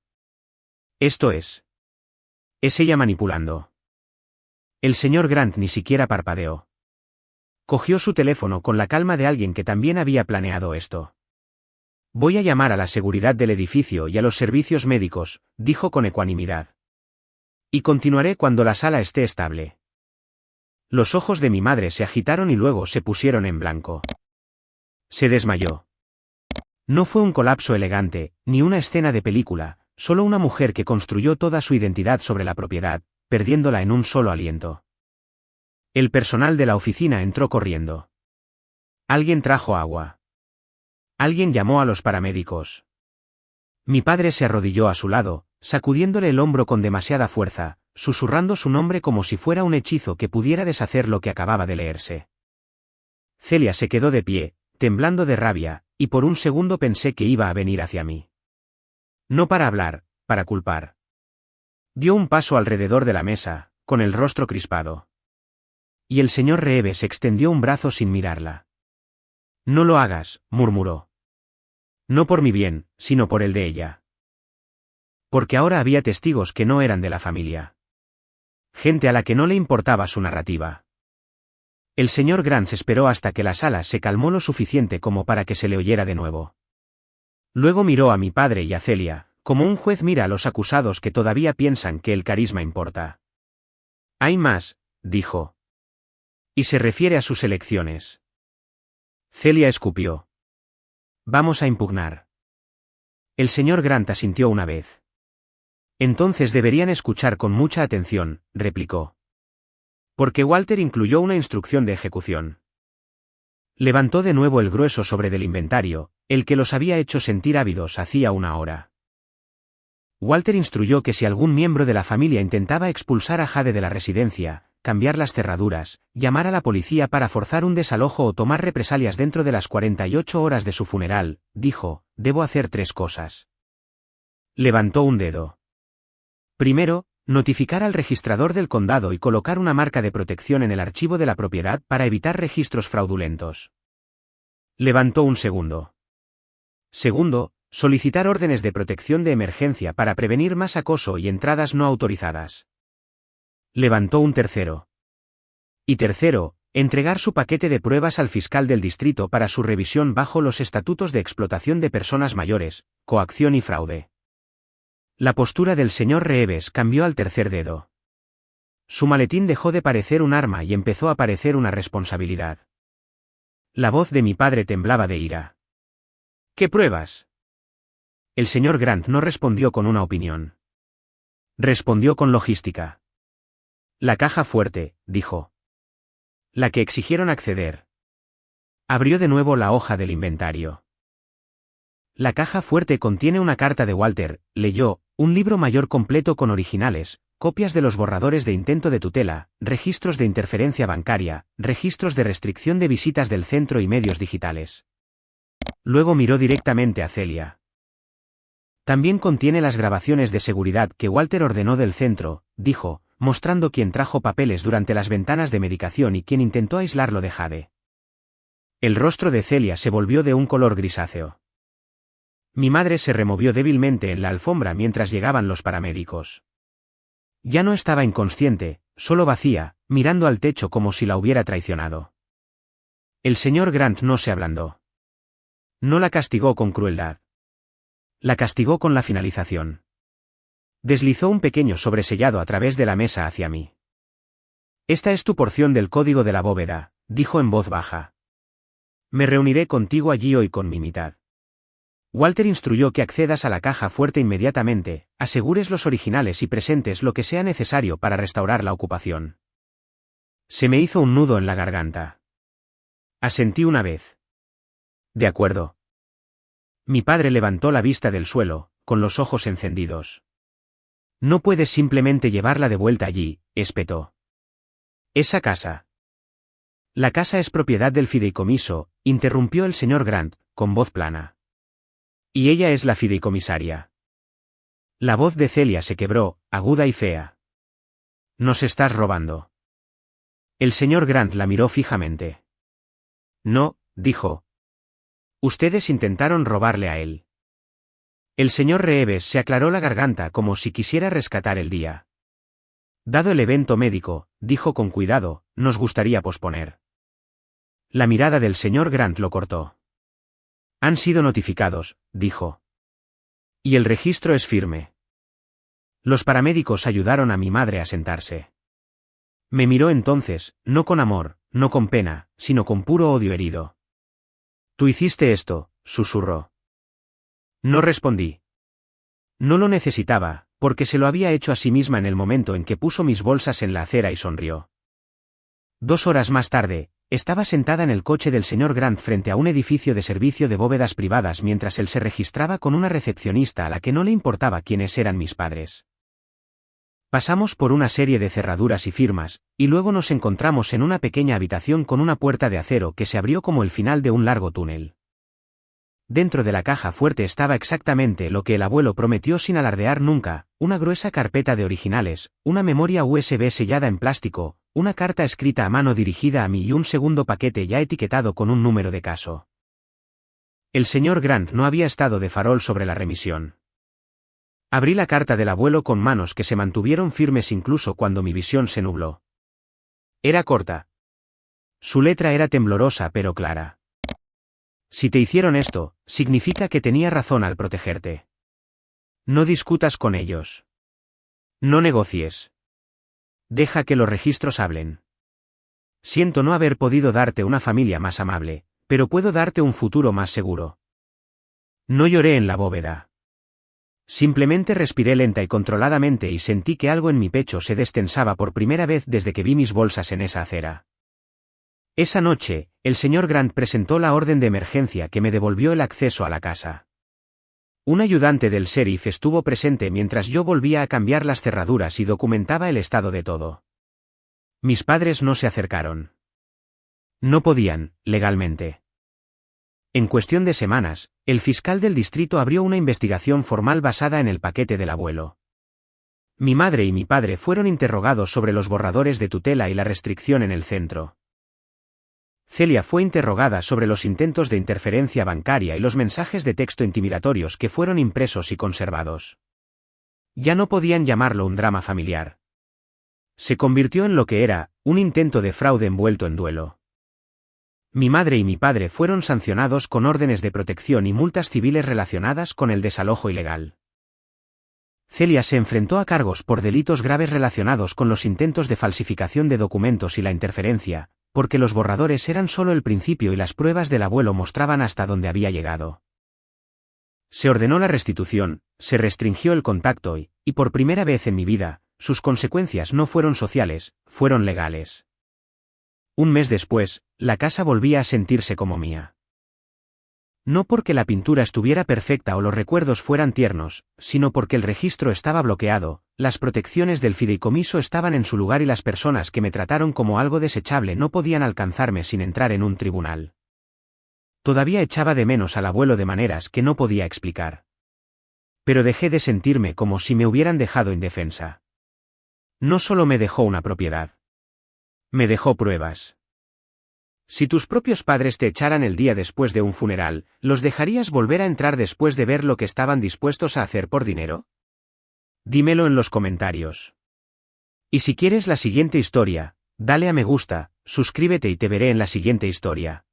Esto es. Es ella manipulando. El señor Grant ni siquiera parpadeó. Cogió su teléfono con la calma de alguien que también había planeado esto. Voy a llamar a la seguridad del edificio y a los servicios médicos, dijo con ecuanimidad. Y continuaré cuando la sala esté estable. Los ojos de mi madre se agitaron y luego se pusieron en blanco. Se desmayó. No fue un colapso elegante, ni una escena de película, solo una mujer que construyó toda su identidad sobre la propiedad, perdiéndola en un solo aliento. El personal de la oficina entró corriendo. Alguien trajo agua. Alguien llamó a los paramédicos. Mi padre se arrodilló a su lado, sacudiéndole el hombro con demasiada fuerza, susurrando su nombre como si fuera un hechizo que pudiera deshacer lo que acababa de leerse. Celia se quedó de pie, temblando de rabia, y por un segundo pensé que iba a venir hacia mí. No para hablar, para culpar. Dio un paso alrededor de la mesa, con el rostro crispado. Y el señor Reeves extendió un brazo sin mirarla. No lo hagas, murmuró. No por mi bien, sino por el de ella. Porque ahora había testigos que no eran de la familia. Gente a la que no le importaba su narrativa. El señor Grant esperó hasta que la sala se calmó lo suficiente como para que se le oyera de nuevo. Luego miró a mi padre y a Celia, como un juez mira a los acusados que todavía piensan que el carisma importa. Hay más, dijo. Y se refiere a sus elecciones. Celia escupió. Vamos a impugnar. El señor Grant asintió una vez. Entonces deberían escuchar con mucha atención, replicó. Porque Walter incluyó una instrucción de ejecución. Levantó de nuevo el grueso sobre del inventario, el que los había hecho sentir ávidos hacía una hora. Walter instruyó que si algún miembro de la familia intentaba expulsar a Jade de la residencia, cambiar las cerraduras, llamar a la policía para forzar un desalojo o tomar represalias dentro de las 48 horas de su funeral, dijo, debo hacer 3 cosas. Levantó un dedo. Primero, Notificar al registrador del condado y colocar una marca de protección en el archivo de la propiedad para evitar registros fraudulentos. Levantó un segundo. Segundo, solicitar órdenes de protección de emergencia para prevenir más acoso y entradas no autorizadas. Levantó un tercero. Y tercero, entregar su paquete de pruebas al fiscal del distrito para su revisión bajo los estatutos de explotación de personas mayores, coacción y fraude. La postura del señor Reeves cambió al tercer dedo. Su maletín dejó de parecer un arma y empezó a parecer una responsabilidad. La voz de mi padre temblaba de ira. ¿Qué pruebas? El señor Grant no respondió con una opinión. Respondió con logística. La caja fuerte, dijo. La que exigieron acceder. Abrió de nuevo la hoja del inventario. La caja fuerte contiene una carta de Walter, leyó, un libro mayor completo con originales, copias de los borradores de intento de tutela, registros de interferencia bancaria, registros de restricción de visitas del centro y medios digitales. Luego miró directamente a Celia. También contiene las grabaciones de seguridad que Walter ordenó del centro, dijo, mostrando quién trajo papeles durante las ventanas de medicación y quién intentó aislarlo de Jade. El rostro de Celia se volvió de un color grisáceo. Mi madre se removió débilmente en la alfombra mientras llegaban los paramédicos. Ya no estaba inconsciente, solo vacía, mirando al techo como si la hubiera traicionado. El señor Grant no se ablandó. No la castigó con crueldad. La castigó con la finalización. Deslizó un pequeño sobresellado a través de la mesa hacia mí. Esta es tu porción del código de la bóveda, dijo en voz baja. Me reuniré contigo allí hoy con mi mitad. Walter instruyó que accedas a la caja fuerte inmediatamente, asegures los originales y presentes lo que sea necesario para restaurar la ocupación. Se me hizo un nudo en la garganta. Asentí una vez. De acuerdo. Mi padre levantó la vista del suelo, con los ojos encendidos. No puedes simplemente llevarla de vuelta allí, espetó. Esa casa. La casa es propiedad del fideicomiso, interrumpió el señor Grant, con voz plana. Y ella es la fideicomisaria. La voz de Celia se quebró, aguda y fea. Nos estás robando. El señor Grant la miró fijamente. No, dijo. Ustedes intentaron robarle a él. El señor Reeves se aclaró la garganta como si quisiera rescatar el día. Dado el evento médico, dijo con cuidado, nos gustaría posponer. La mirada del señor Grant lo cortó. Han sido notificados, dijo. Y el registro es firme. Los paramédicos ayudaron a mi madre a sentarse. Me miró entonces, no con amor, no con pena, sino con puro odio herido. Tú hiciste esto, susurró. No respondí. No lo necesitaba, porque se lo había hecho a sí misma en el momento en que puso mis bolsas en la acera y sonrió. 2 horas más tarde, estaba sentada en el coche del señor Grant frente a un edificio de servicio de bóvedas privadas mientras él se registraba con una recepcionista a la que no le importaba quiénes eran mis padres. Pasamos por una serie de cerraduras y firmas, y luego nos encontramos en una pequeña habitación con una puerta de acero que se abrió como el final de un largo túnel. Dentro de la caja fuerte estaba exactamente lo que el abuelo prometió sin alardear nunca, una gruesa carpeta de originales, una memoria USB sellada en plástico, una carta escrita a mano dirigida a mí y un segundo paquete ya etiquetado con un número de caso. El señor Grant no había estado de farol sobre la remisión. Abrí la carta del abuelo con manos que se mantuvieron firmes incluso cuando mi visión se nubló. Era corta. Su letra era temblorosa pero clara. Si te hicieron esto, significa que tenía razón al protegerte. No discutas con ellos. No negocies. Deja que los registros hablen. Siento no haber podido darte una familia más amable, pero puedo darte un futuro más seguro. No lloré en la bóveda. Simplemente respiré lenta y controladamente y sentí que algo en mi pecho se destensaba por primera vez desde que vi mis bolsas en esa acera. Esa noche, el señor Grant presentó la orden de emergencia que me devolvió el acceso a la casa. Un ayudante del sheriff estuvo presente mientras yo volvía a cambiar las cerraduras y documentaba el estado de todo. Mis padres no se acercaron. No podían, legalmente. En cuestión de semanas, el fiscal del distrito abrió una investigación formal basada en el paquete del abuelo. Mi madre y mi padre fueron interrogados sobre los borradores de tutela y la restricción en el centro. Celia fue interrogada sobre los intentos de interferencia bancaria y los mensajes de texto intimidatorios que fueron impresos y conservados. Ya no podían llamarlo un drama familiar. Se convirtió en lo que era, un intento de fraude envuelto en duelo. Mi madre y mi padre fueron sancionados con órdenes de protección y multas civiles relacionadas con el desalojo ilegal. Celia se enfrentó a cargos por delitos graves relacionados con los intentos de falsificación de documentos y la interferencia, porque los borradores eran solo el principio y las pruebas del abuelo mostraban hasta dónde había llegado. Se ordenó la restitución, se restringió el contacto y por primera vez en mi vida, sus consecuencias no fueron sociales, fueron legales. Un mes después, la casa volvía a sentirse como mía. No porque la pintura estuviera perfecta o los recuerdos fueran tiernos, sino porque el registro estaba bloqueado, las protecciones del fideicomiso estaban en su lugar y las personas que me trataron como algo desechable no podían alcanzarme sin entrar en un tribunal. Todavía echaba de menos al abuelo de maneras que no podía explicar. Pero dejé de sentirme como si me hubieran dejado indefensa. No solo me dejó una propiedad. Me dejó pruebas. Si tus propios padres te echaran el día después de un funeral, ¿los dejarías volver a entrar después de ver lo que estaban dispuestos a hacer por dinero? Dímelo en los comentarios. Y si quieres la siguiente historia, dale a me gusta, suscríbete y te veré en la siguiente historia.